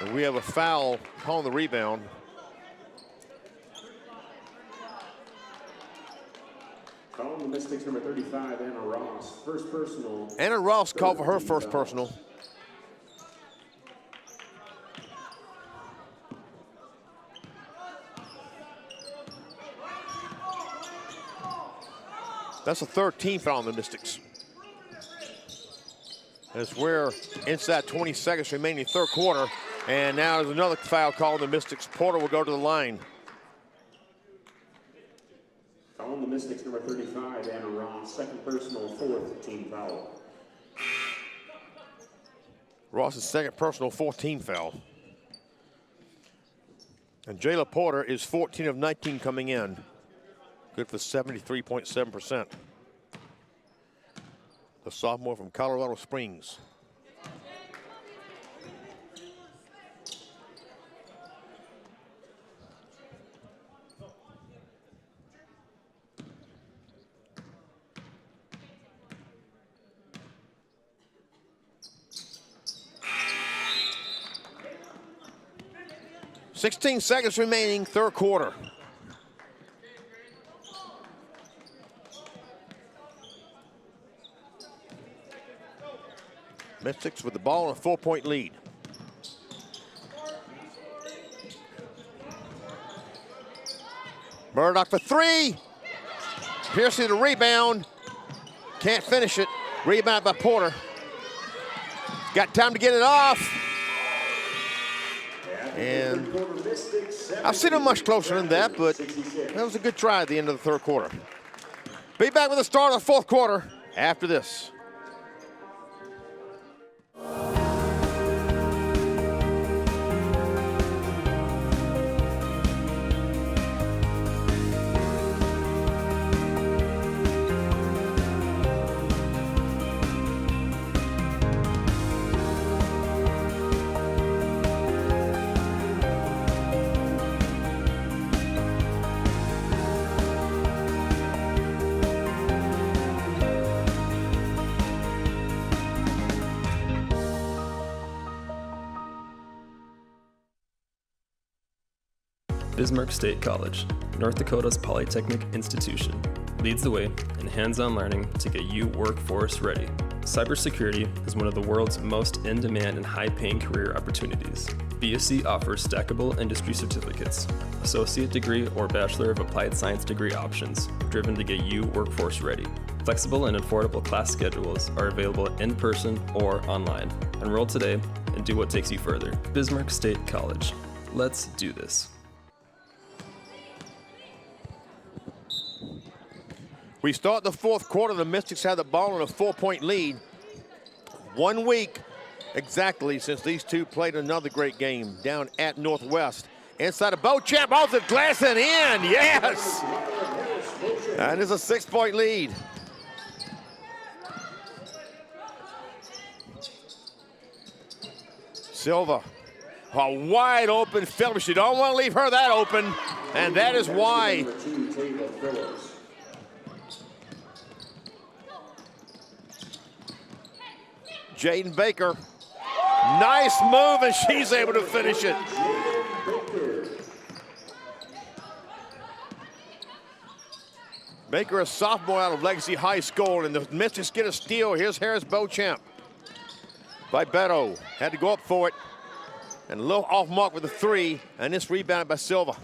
And we have a foul on the rebound. Following the Mystics, number 35, Anna Ross. First personal. Anna Ross called for her first personal. That's a 13th foul on the Mystics. As we're inside 20 seconds remaining third quarter. And now there's another foul call on the Mystics. Porter will go to the line. Following the Mystics, number 35, Anna Ross. Second personal, 4th team foul. Ross's second personal 14 foul. And Jayla Porter is 14 of 19 coming in. Good for 73.7%. The sophomore from Colorado Springs. "16 seconds remaining, third quarter." Mystics with the ball and a 4-point lead. Murdoch for three. Piercy the rebound. Can't finish it. Rebound by Porter. Got time to get it off. And I've seen it much closer than that, but that was a good try at the end of the third quarter. Be back with the start of the fourth quarter after this. Bismarck State College, North Dakota's polytechnic institution, leads the way in hands-on learning to get you workforce ready. Cybersecurity is one of the world's most in-demand and high-paying career opportunities. BSC offers stackable industry certificates, associate degree or Bachelor of Applied Science degree options, driven to get you workforce ready. Flexible and affordable class schedules are available in person or online. Enroll today and do what takes you further. Bismarck State College. Let's do this. We start the fourth quarter. The Mystics have the ball in a 4-point lead. 1 week exactly since these two played another great game down at Northwest. Inside of Beauchamp, off the glass and in. Yes! That is a 6-point lead. Silva, a wide open Phillips. You don't want to leave her that open, and that is why. Jaden Baker, nice move, and she's able to finish it. Baker, a sophomore out of Legacy High School, and the Mystics get a steal. Here's Harris Beauchamp. By Beto, had to go up for it. And a little off mark with a 3, and this rebounded by Silva.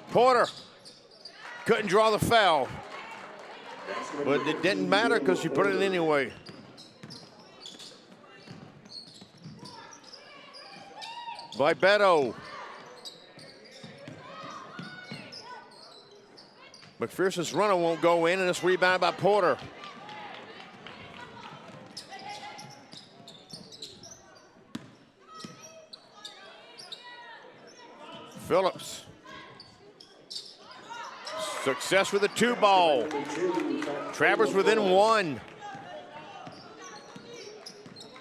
Porter couldn't draw the foul, but it didn't matter because she put it in anyway. By Beto. McPherson's runner won't go in, and it's rebounded by Porter. Phillips. Success with a 2-ball. Travers within 1.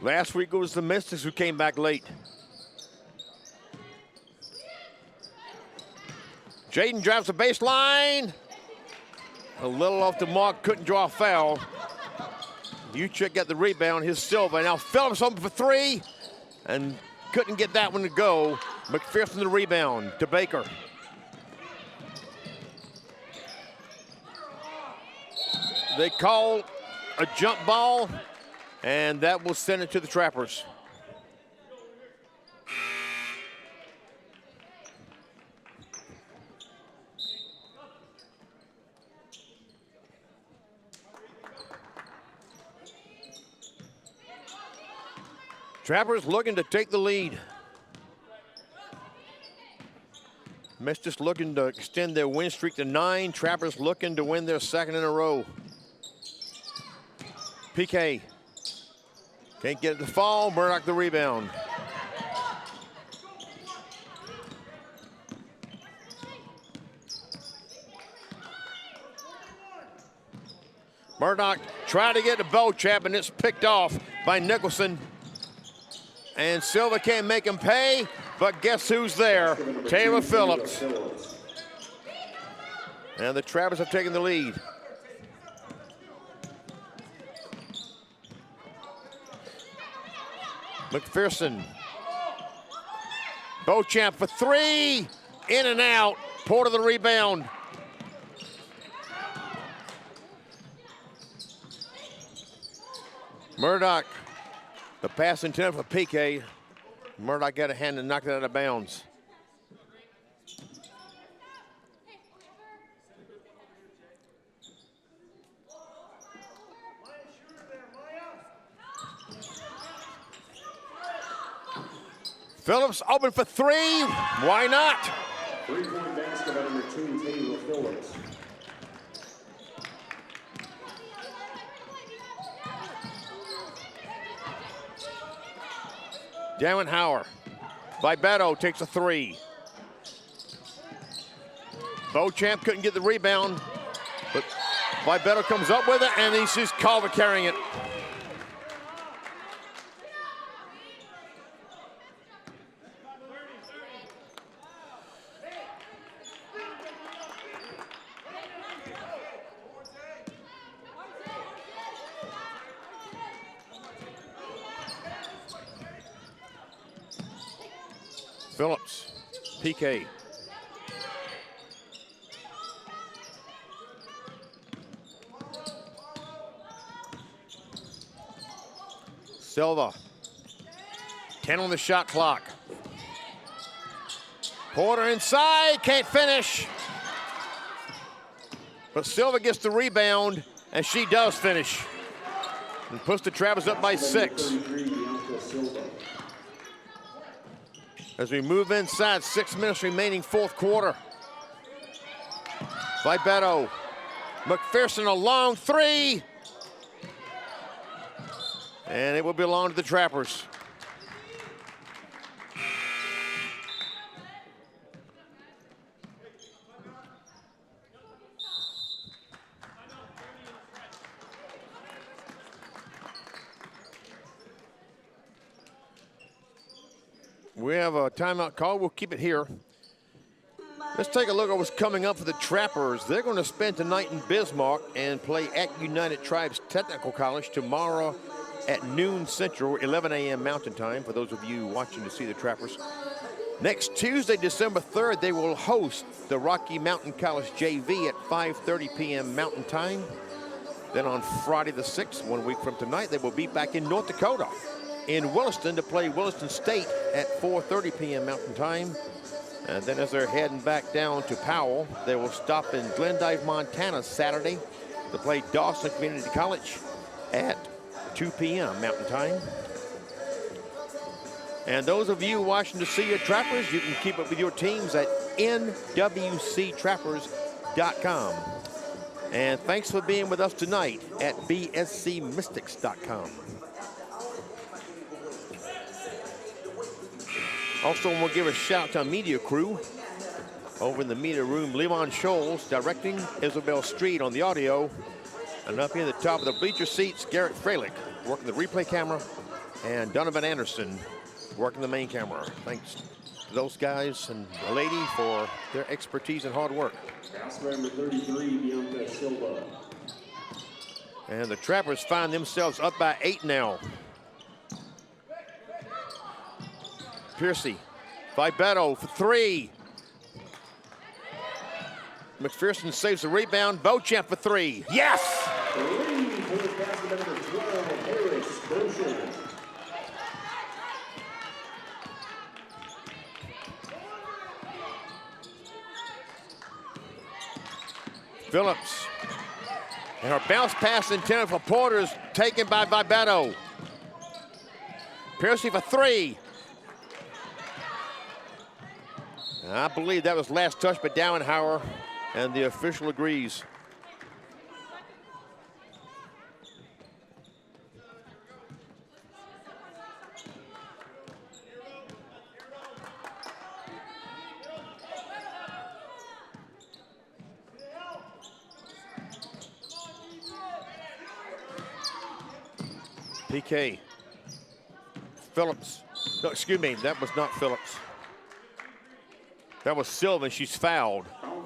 Last week it was the Mystics who came back late. Jaden drives the baseline. A little off the mark, couldn't draw a foul. Uchik got the rebound, here's Silva. Now Phillips open for 3, and couldn't get that one to go. McPherson the rebound to Baker. They call a jump ball, and that will send it to the Trappers. Trappers looking to take the lead. Mystics looking to extend their win streak to 9. Trappers looking to win their 2nd in a row. PK can't get it to fall. Murdoch the rebound. Murdoch tried to get to Beauchamp, and it's picked off by Nicholson. And Silva can't make him pay, but guess who's there? Taylor Phillips. And the Trappers have taken the lead. McPherson. Beauchamp for 3. In and out. Porter the rebound. Murdoch. The pass intended for PK. Murdoch got a hand and knocked it out of bounds. Phillips open for 3. Why not? 3-point basket by number 2, Taylor Phillips. Darren Hauer by Beto takes a 3. Beauchamp couldn't get the rebound, but Beto comes up with it, and he's just Calder carrying it. Phillips PK. Silva. 10 on the shot clock. Porter inside, can't finish. But Silva gets the rebound, and she does finish. And puts the Trappers up by 6. As we move inside, 6 minutes remaining, fourth quarter. Vibeto. McPherson, a long 3. And it will belong to the Trappers. We have a timeout call. We'll keep it here. Let's take a look at what's coming up for the Trappers. They're going to spend tonight in Bismarck and play at United Tribes Technical College tomorrow at noon Central, 11 a.m. Mountain Time, for those of you watching to see the Trappers. Next Tuesday, December 3rd, they will host the Rocky Mountain College JV at 5:30 p.m. Mountain Time. Then on Friday the 6th, 1 week from tonight, they will be back in North Dakota in Williston to play Williston State at 4:30 p.m. Mountain Time. And then as they're heading back down to Powell, they will stop in Glendive, Montana Saturday to play Dawson Community College at 2 p.m. Mountain Time. And those of you watching to see your Trappers, you can keep up with your teams at nwctrappers.com. And thanks for being with us tonight at bscmystics.com. Also, we'll give a shout to our media crew. Over in the media room, Levon Scholes directing, Isabel Street on the audio. And up here at the top of the bleacher seats, Garrett Freilich working the replay camera, and Donovan Anderson working the main camera. Thanks to those guys and the lady for their expertise and hard work. Number 33, Bianca Silva. And the Trappers find themselves up by 8 now. Piercy, Vibeto for 3. McPherson saves the rebound. Beauchamp for 3. Yes! Phillips. And her bounce pass intended for Porter is taken by Vibeto. Piercy for 3. And I believe that was last touch by Dauenhauer, and the official agrees. PK. Phillips. No, excuse me, that was not Phillips. That was Silva. She's fouled.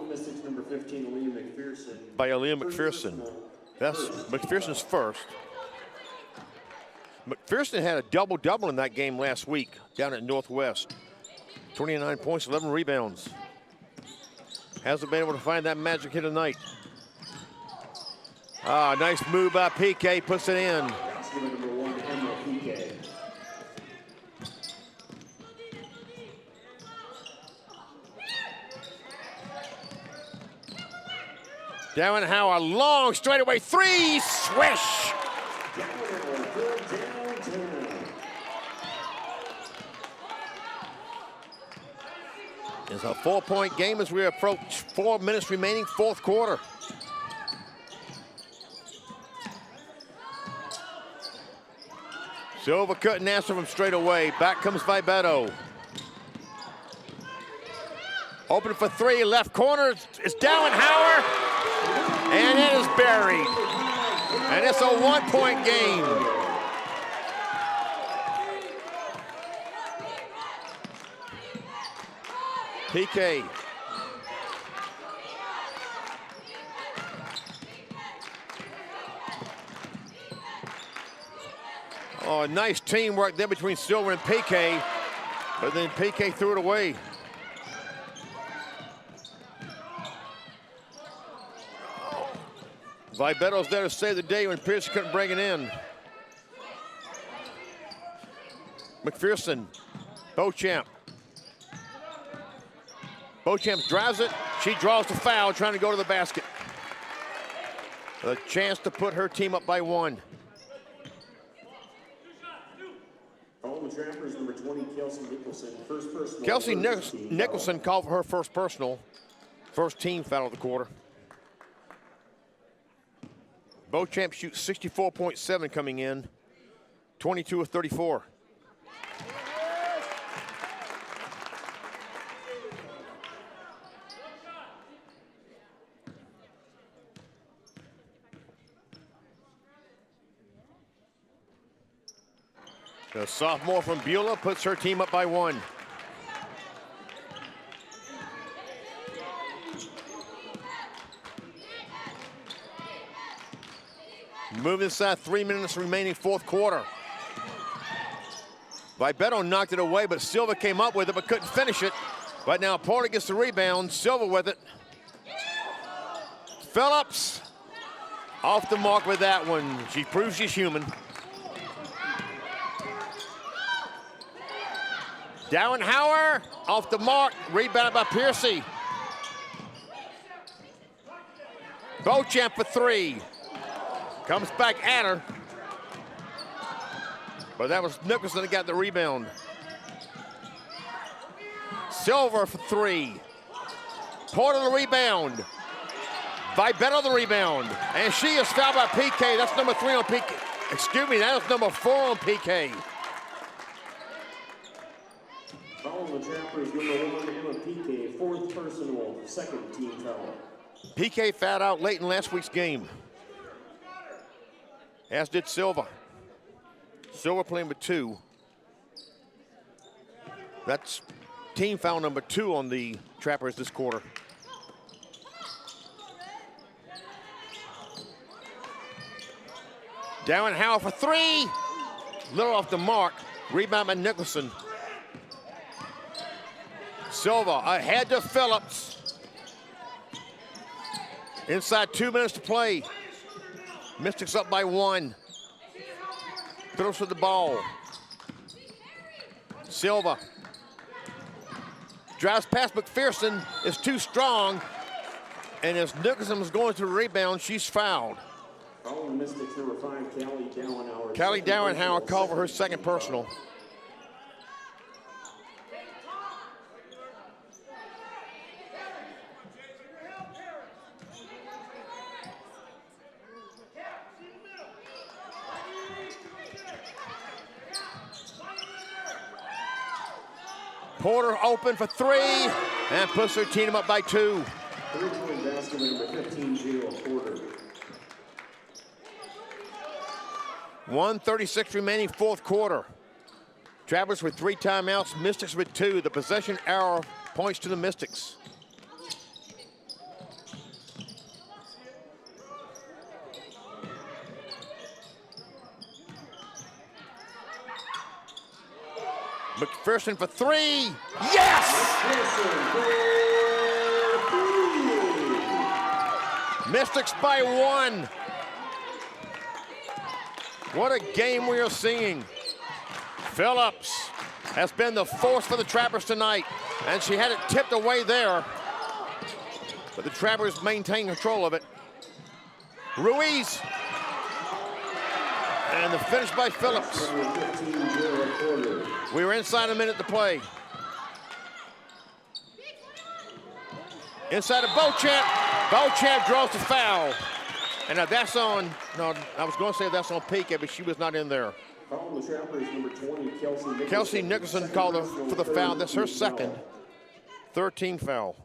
Mystics number 15, Aaliyah McPherson. By Aaliyah McPherson. That's McPherson's first. McPherson had a double-double in that game last week down at Northwest. 29 points, 11 rebounds. Hasn't been able to find that magic hit tonight. Ah, nice move by PK, puts it in. Number 1, Emma PK. Dauenhauer, long straightaway 3, swish! It's a 4-point game as we approach 4 minutes remaining, fourth quarter. Silva couldn't answer from straight away. Back comes Vibeto. Open for 3, left corner. It's Dauenhauer. And it is buried. And it's a 1-point game. PK. Oh, nice teamwork there between Silva and PK, but then PK threw it away. Vibetto's there to save the day when Pierce couldn't bring it in. McPherson, Beauchamp. Beauchamp drives it. She draws the foul, trying to go to the basket. A chance to put her team up by 1. Calling the Trappers, number 20, Kelsey Nicholson. First personal. Kelsey Nicholson called for her first personal. First team foul of the quarter. Beauchamp shoots 64.7 coming in. 22 of 34. The sophomore from Beulah puts her team up by 1. Moving inside, 3 minutes remaining, fourth quarter. Vibetto knocked it away, but Silva came up with it, but couldn't finish it. But now Porter gets the rebound, Silva with it. Phillips off the mark with that one. She proves she's human. Dowenhauer off the mark, rebounded by Piercy. Beauchamp for 3. Comes back at her. But that was Nicholson that got the rebound. Silver for 3. Porter the rebound. Vibetto the rebound. And she is fouled by PK. That's number 3 on PK. Excuse me, that is number 4 on PK. Following the Trappers, number 1, Emma PK. Fourth personal, second team foul. PK fouled out late in last week's game. As did Silva. Silva playing with 2. That's team foul number 2 on the Trappers this quarter. Dowenhauer for 3. Little off the mark. Rebound by Nicholson. Silva ahead to Phillips. Inside 2 minutes to play. Mystics up by 1. Phillips with the ball. Silva drives past McPherson, is too strong, and as Nicholson was going to the rebound, she's fouled. Following Mystics, number 5, Callie Dowenhauer. Callie Dowenhauer called for her second personal. Porter open for 3 and puts her team up by 2. 3-point basket, number 15, Jayla Porter. 1:36 remaining, fourth quarter. Trappers with 3 timeouts, Mystics with 2. The possession arrow points to the Mystics. McPherson for 3. Yes! Mystics by 1. What a game we are seeing. Phillips has been the force for the Trappers tonight, and she had it tipped away there. But the Trappers maintain control of it. Ruiz. And the finish by Phillips. We were inside a minute to play. Inside of Beauchamp. Beauchamp draws the foul. And now that's on, no, I was going to say that's on PK, but she was not in there. Calling the Trappers, number 20, Kelsey Nicholson. Kelsey Nicholson called for the foul. That's her second. 13 foul.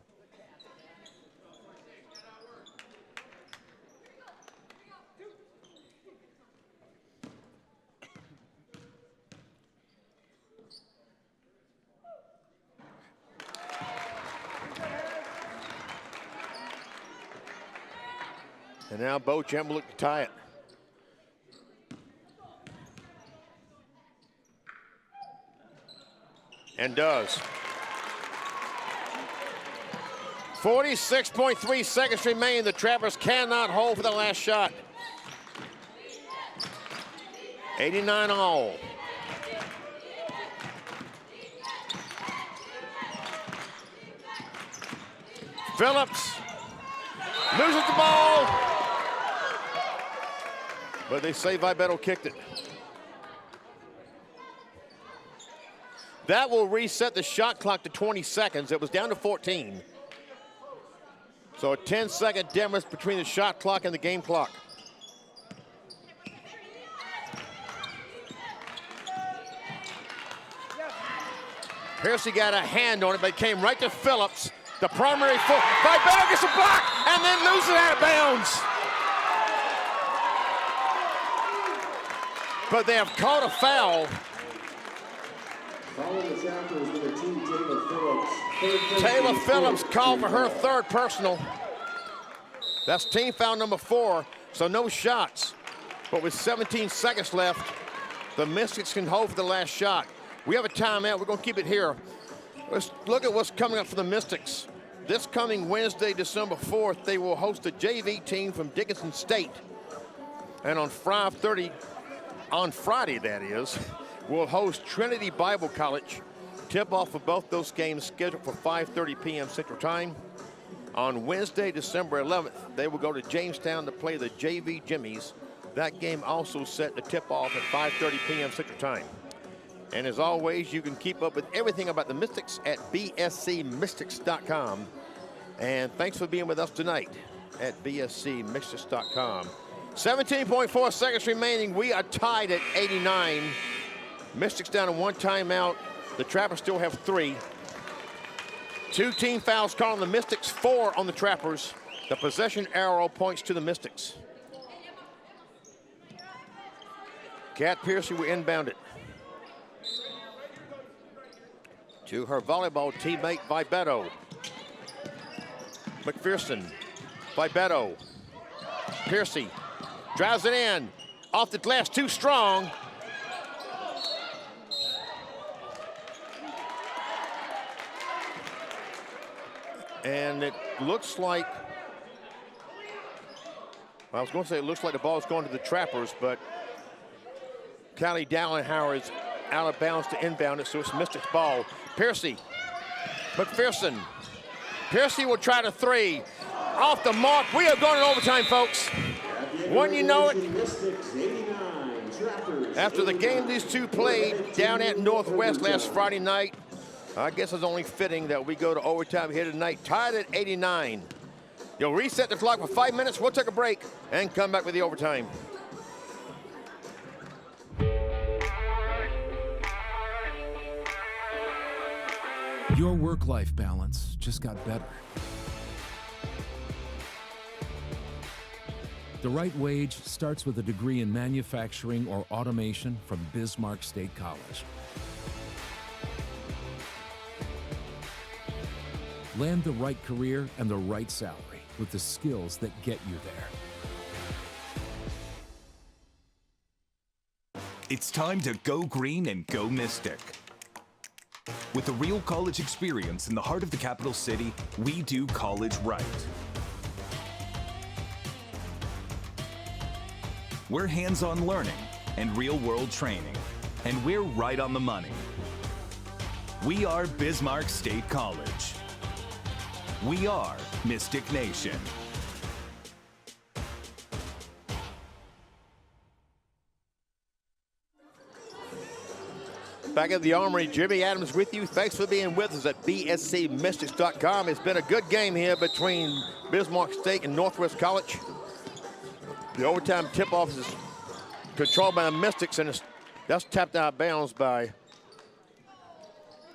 And now Beauchamp will look to tie it. And does. 46.3 seconds remain. The Trappers cannot hold for the last shot. 89 all. Phillips loses the ball, but they say Vibetto kicked it. That will reset the shot clock to 20 seconds. It was down to 14. So a 10-second difference between the shot clock and the game clock. Piercy got a hand on it, but it came right to Phillips. The primary foul. Vibetto gets a block and then loses it out of bounds. But they have caught a foul. Following the Trappers, number 2, Taylor Phillips. Taylor Phillips called for her third personal. That's team foul number 4, so no shots. But with 17 seconds left, the Mystics can hold for the last shot. We have a timeout. We're going to keep it here. Let's look at what's coming up for the Mystics. This coming Wednesday, December 4th, they will host a JV team from Dickinson State. And on 5:30, on Friday that is, we'll host Trinity Bible College. Tip-off for both those games scheduled for 5:30 p.m. Central Time. On Wednesday, December 11th, they will go to Jamestown to play the JV Jimmies. That game also set to tip-off at 5:30 p.m. Central Time. And as always, you can keep up with everything about the Mystics at bscmystics.com. And thanks for being with us tonight at bscmystics.com. 17.4 seconds remaining. We are tied at 89. Mystics down to 1 timeout. The Trappers still have 3. 2 team fouls called on the Mystics, 4 on the Trappers. The possession arrow points to the Mystics. Kat Piercy will inbound it to her volleyball teammate, Vibetto. McPherson, Vibetto, Piercy drives it in, off the glass, too strong. And it looks like, I was going to say it looks like the ball is going to the Trappers, but Callie Dallenhauer is out of bounds to inbound it, so it's Mystics ball. Piercy, McPherson. Piercy will try to 3. Off the mark. We are going in overtime, folks. When you know it, after the game these two played down at Northwest last Friday night, I guess it's only fitting that we go to overtime here tonight, tied at 89. You'll reset the clock for 5 minutes. We'll take a break and come back with the overtime. Your work-life balance just got better. The right wage starts with a degree in manufacturing or automation from Bismarck State College. Land the right career and the right salary with the skills that get you there. It's time to go green and go Mystic. With a real college experience in the heart of the capital city, we do college right. We're hands-on learning and real-world training, and we're right on the money. We are Bismarck State College. We are Mystic Nation. Back at the Armory, Jimmy Adams with you. Thanks for being with us at bscmystics.com. It's been a good game here between Bismarck State and Northwest College. The overtime tip-off is controlled by the Mystics, and that's tapped out of bounds by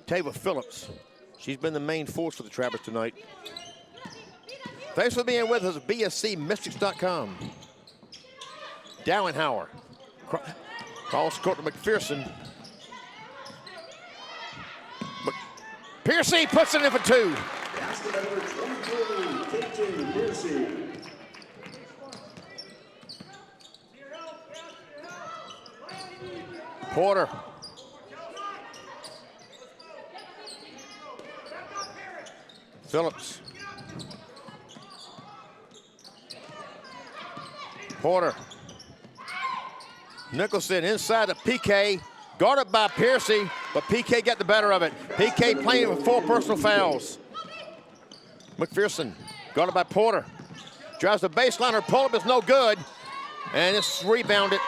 Taylor Phillips. She's been the main force for the Trappers tonight. Thanks for being with us at bscmystics.com. Dallenhauer calls court to McPherson. Piercy puts it in for 2. Basket number 23, Caitlin Piercy. Porter. Phillips. Porter. Nicholson inside of PK. Guarded by Piercy, but PK got the better of it. PK playing with 4 personal fouls. McPherson, guarded by Porter. Drives the baseline, her pull-up is no good. And it's rebounded.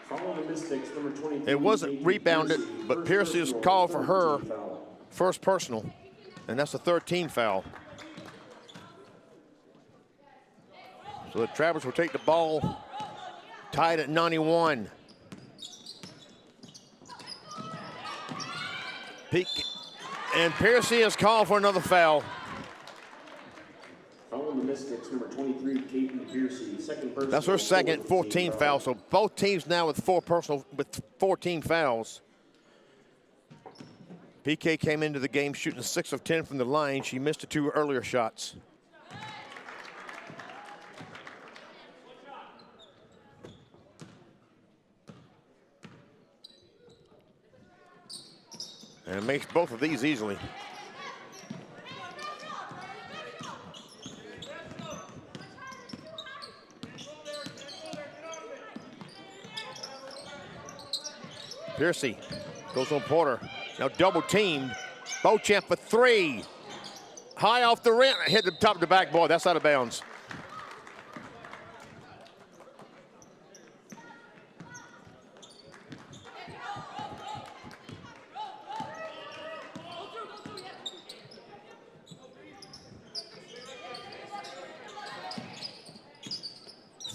Following the Mystics, number 23. It wasn't rebounded, but Piercy is called for her first personal. And that's a 13 foul. So the Trappers will take the ball tied at 91. And Piercy is called for another foul. Following the Mystics, number 23, Katie Piercy, second personal. That's her second 14 foul. So both teams now with 14 fouls. PK came into the game shooting 6 of 10 from the line. She missed the 2 earlier shots. And it makes both of these easily. Piercy goes on Porter. Now double teamed. Beauchamp for 3. High off the rim. Hit the top of the backboard. That's out of bounds.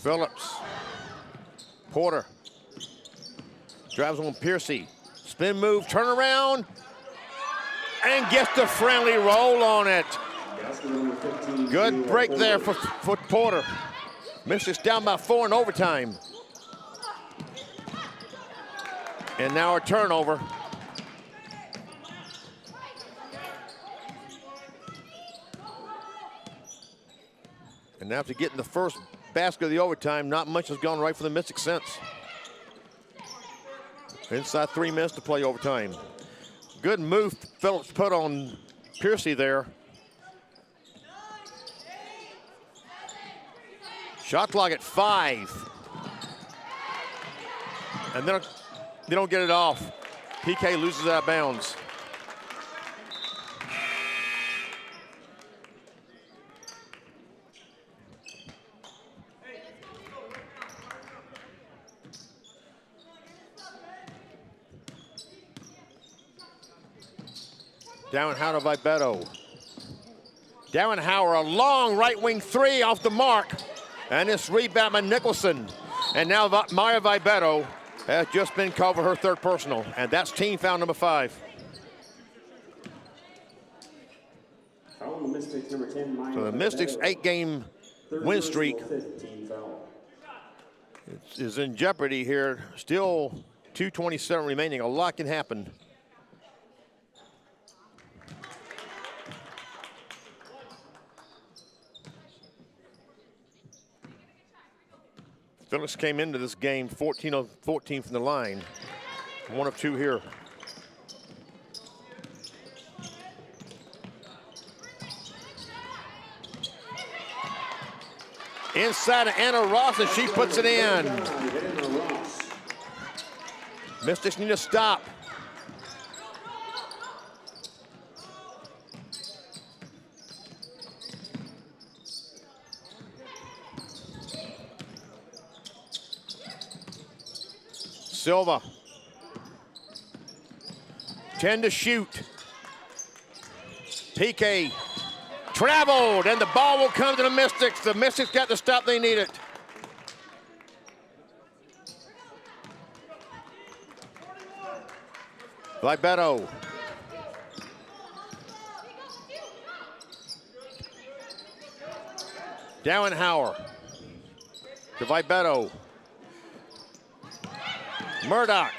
Phillips. Porter. Drives on Piercy. Spin move, turn around, and gets the friendly roll on it. Good break there for Porter. Mystics down by 4 in overtime. And now a turnover. And now after getting the first basket of the overtime, not much has gone right for the Mystics since. Inside 3 minutes to play overtime. Good move Phillips put on Piercy there. Shot clock at 5. And then they don't get it off. PK loses out of bounds. Dowenhauer by Beto. Dowenhauer, a long right wing 3 off the mark. And this rebound by Nicholson. And now Maya Vibeto has just been called for her 3rd personal. And that's team foul number 5. Following the Mystics, number 10, Maya So the Mystics' 8-game win streak is in jeopardy here. Still 2:27 remaining. A lot can happen. Phillips came into this game 14 of 14 from the line. 1 of 2 here. Inside of Anna Ross, and she puts it in. Mystics need to stop. Silva. 10 to shoot. PK traveled, and the ball will come to the Mystics. The Mystics got the stop they needed. Vibeto. Dowenhauer to Vibeto. Murdoch.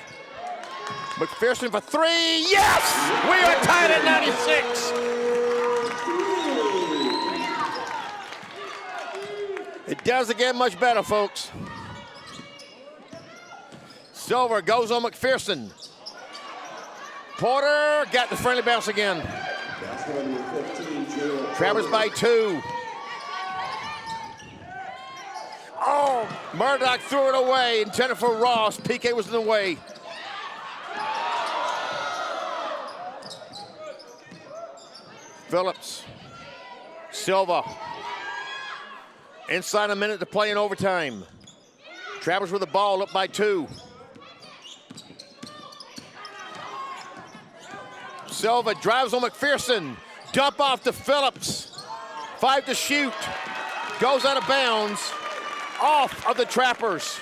McPherson for 3. Yes! We are tied at 96. It doesn't get much better, folks. Silver goes on McPherson. Porter got the friendly bounce again. Travers by 2. Oh, Murdoch threw it away, intended for Ross. PK was in the way. Phillips, Silva. Inside a minute to play in overtime. Trappers with the ball, up by 2. Silva drives on McPherson. Dump off to Phillips. 5 to shoot. Goes out of bounds. Off of the Trappers.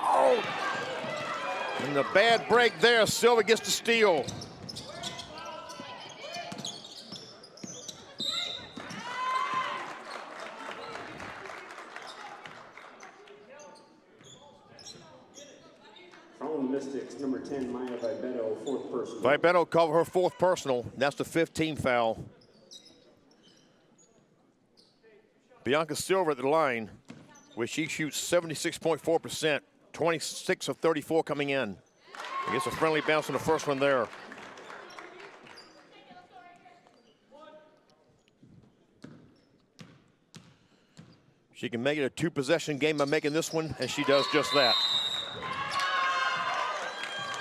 Oh! And the bad break there. Silva gets the steal. Following the Mystics, number 10, Maya Vibeto, 4th personal. Vibeto covered her 4th personal. That's the 15th foul. Bianca Silva at the line, where she shoots 76.4%, 26 of 34 coming in. I guess a friendly bounce on the first one there. She can make it a 2-possession game by making this one, and she does just that.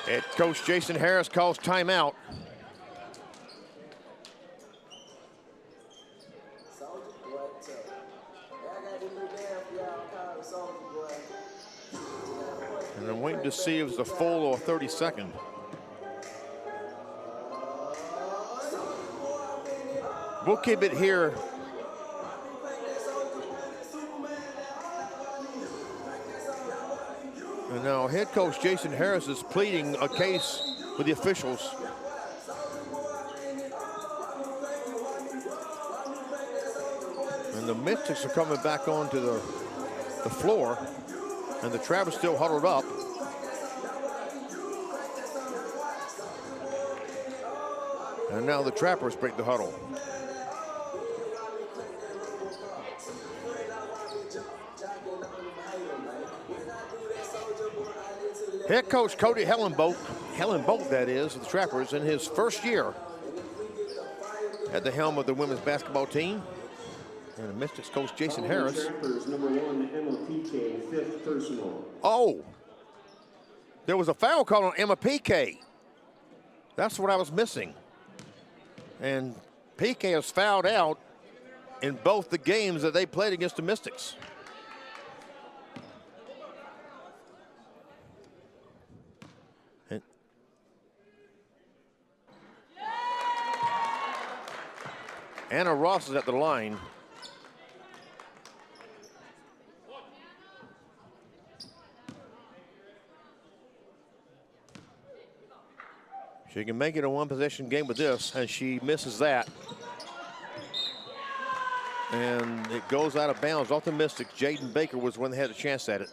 Head coach Jason Harris calls timeout. And I'm waiting to see if it's a full or 32nd. We'll keep it here. And now head coach Jason Harris is pleading a case with the officials. And the Mystics are coming back onto the floor, and the Trappers still huddled up. And now the Trappers break the huddle. Head coach Cody Hellenbolt that is, of the Trappers, in his first year at the helm of the women's basketball team. And the Mystics coach Jason Harris. Trappers, number 1, Emma PK, 5th personal. Oh, there was a foul call on Emma PK. That's what I was missing. And PK has fouled out in both the games that they played against the Mystics. Anna Ross is at the line. She can make it a 1-possession game with this, and she misses that. And it goes out of bounds off the Mystics. Jaden Baker was the one that had a chance at it.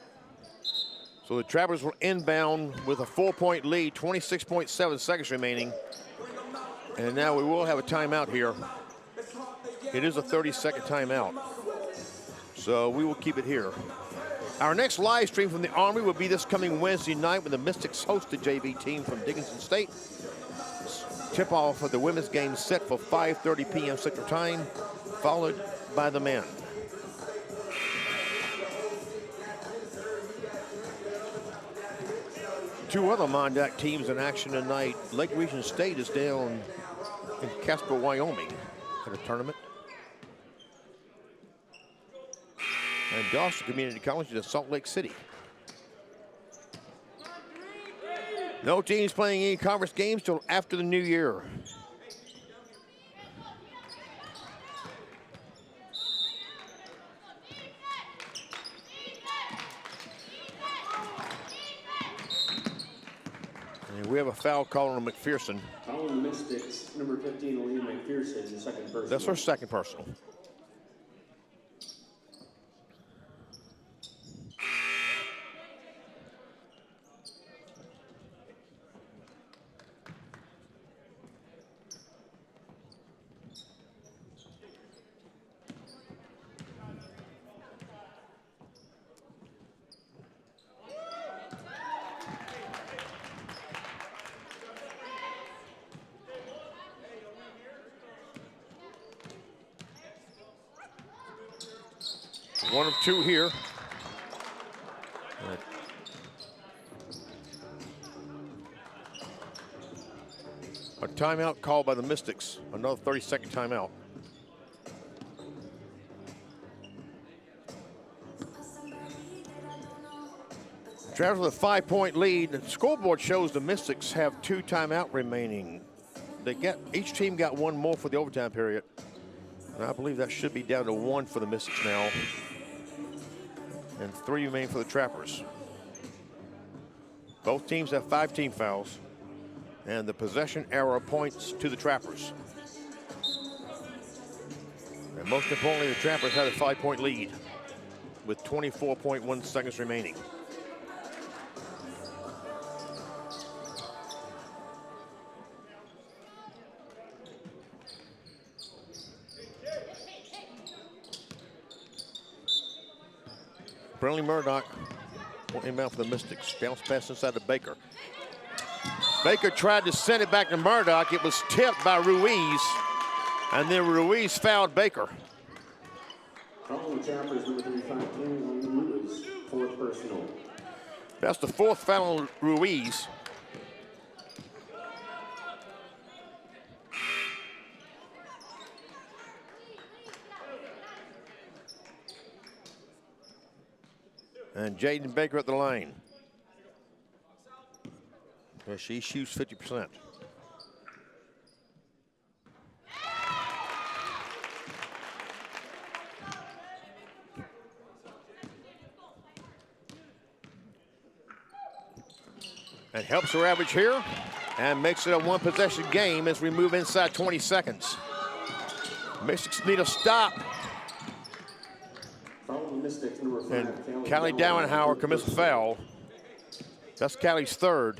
So the Trappers were inbound with a 4-point lead, 26.7 seconds remaining. And now we will have a timeout here. It is a 30-second timeout. So we will keep it here. Our next live stream from the Armory will be this coming Wednesday night when the Mystics host the JV team from Dickinson State. Tip-off of the women's game set for 5:30 p.m. Central Time, followed by the men. Two other Mondac teams in action tonight. Lake Region State is down in Casper, Wyoming at a tournament. And Dawson Community College is in Salt Lake City. No teams playing any conference games till after the new year. And we have a foul call on McPherson. Following the Mystics, number 15, Aaliyah McPherson, the 2nd personal. That's her 2nd personal. One of two here. A timeout called by the Mystics. Another 30-second timeout. Trappers with a 5-point lead. The scoreboard shows the Mystics have 2 timeout remaining. Each team got one more for the overtime period. And I believe that should be down to 1 for the Mystics now. And 3 remain for the Trappers. Both teams have 5 team fouls. And the possession error points to the Trappers. And most importantly, the Trappers had a 5-point lead with 24.1 seconds remaining. Brentley Murdoch will inbound for the Mystics. Bounce pass inside to Baker. Baker tried to send it back to Murdoch. It was tipped by Ruiz. And then Ruiz fouled Baker. Calling the Trappers, number 35, Cameron Ruiz, 4th personal. That's the 4th foul on Ruiz. And Jaden Baker at the line. She shoots 50%. And helps her average here and makes it a 1-possession game as we move inside 20 seconds. Mystics need a stop. Mystics, number 5, And Callie Dowenhauer commits a foul. That's Callie's 3rd.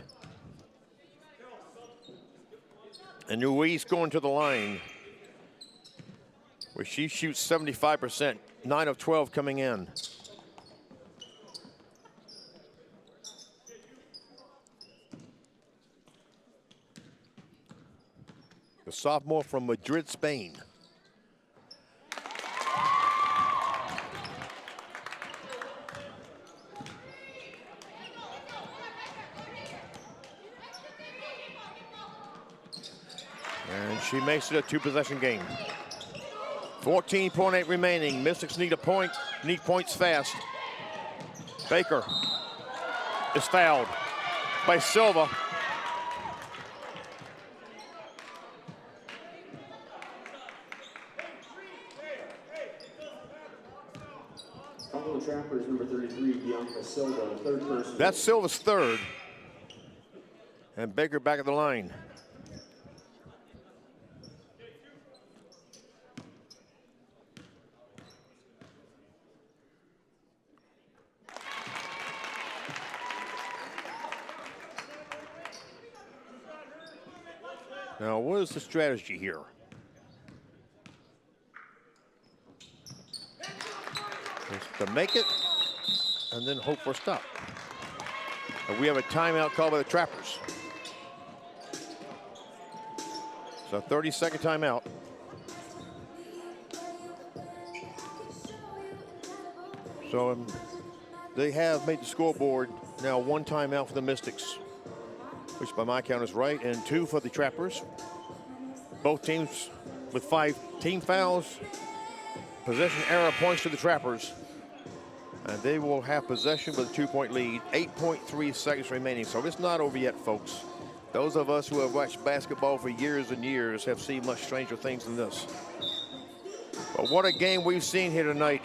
And Ruiz going to the line, where she shoots 75%, 9 of 12 coming in. The sophomore from Madrid, Spain. And she makes it a 2-possession game. 14.8 remaining. Mystics need a point, need points fast. Baker is fouled by Silva. Calling the Trappers, number 33, Bianca Silva, 3rd personal. That's Silva's 3rd. And Baker back at the line. Now, what is the strategy here? It's to make it and then hope for a stop. And we have a timeout called by the Trappers. So 30-second timeout. So they have made the scoreboard now 1 timeout for the Mystics, which by my count is right, and 2 for the Trappers. Both teams with 5 team fouls. Possession error points to the Trappers. And they will have possession with a 2-point lead. 8.3 seconds remaining, so it's not over yet, folks. Those of us who have watched basketball for years and years have seen much stranger things than this. But what a game we've seen here tonight.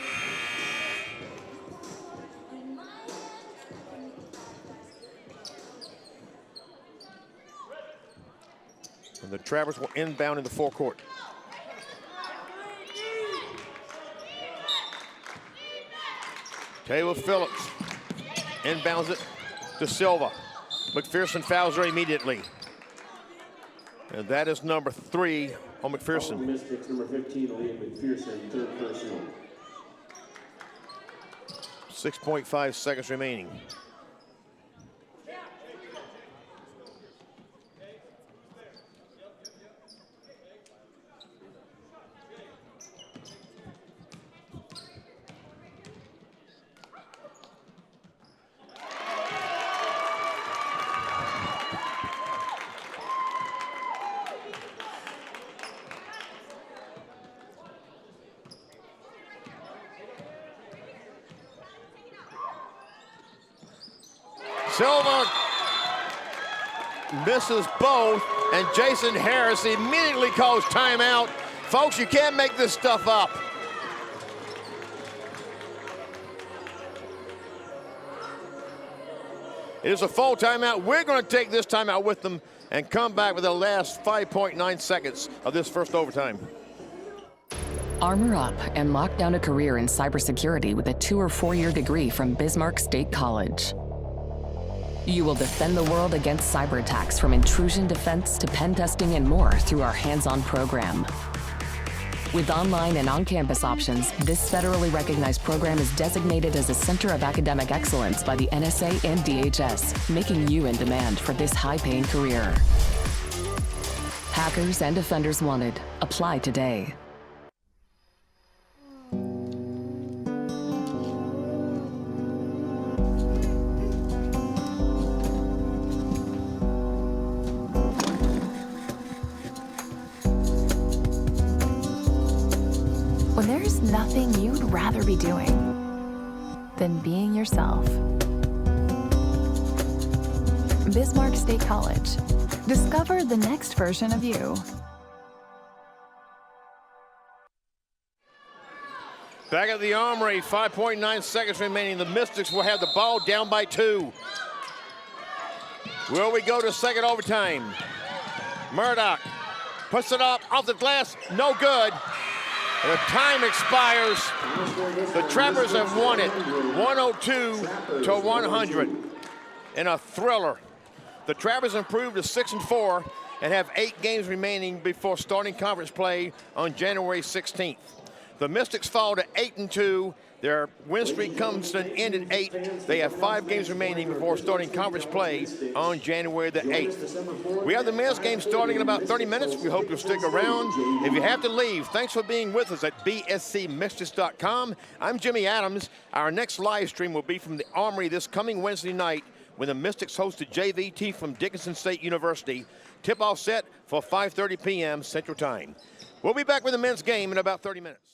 And the Trappers will inbound in the forecourt. Taylor Phillips inbounds it to Silva. McPherson fouls her immediately. And that is number 3 on McPherson. Mystics, number 15, Aaliyah McPherson, 3rd personal. 6.5 seconds remaining. Silva misses both, and Jason Harris immediately calls timeout. Folks, you can't make this stuff up. It is a full timeout. We're going to take this timeout with them and come back with the last 5.9 seconds of this first overtime. Armor up and lock down a career in cybersecurity with a 2- or 4-year degree from Bismarck State College. You will defend the world against cyber attacks, from intrusion defense to pen testing and more, through our hands-on program. With online and on-campus options, this federally recognized program is designated as a Center of Academic Excellence by the NSA and DHS, making you in demand for this high-paying career. Hackers and Defenders Wanted. Apply today. When there's nothing you'd rather be doing than being yourself. Bismarck State College. Discover the next version of you. Back at the Armory, 5.9 seconds remaining. The Mystics will have the ball down by 2. Will we go to second overtime? Murdoch puts it up off the glass, no good. The time expires. The Trappers have won it, 102 to 100 in a thriller. The Trappers improved to 6-4 and have 8 games remaining before starting conference play on January 16th. The Mystics fall to 8-2. Their win streak comes to an end at 8. They have 5 games remaining before starting conference play on January the 8th. We have the men's game starting in about 30 minutes. We hope you'll stick around. If you have to leave, thanks for being with us at bscmystics.com. I'm Jimmy Adams. Our next live stream will be from the Armory this coming Wednesday night when the Mystics host the JVT from Dickinson State University. Tip-off set for 5:30 p.m. Central Time. We'll be back with the men's game in about 30 minutes.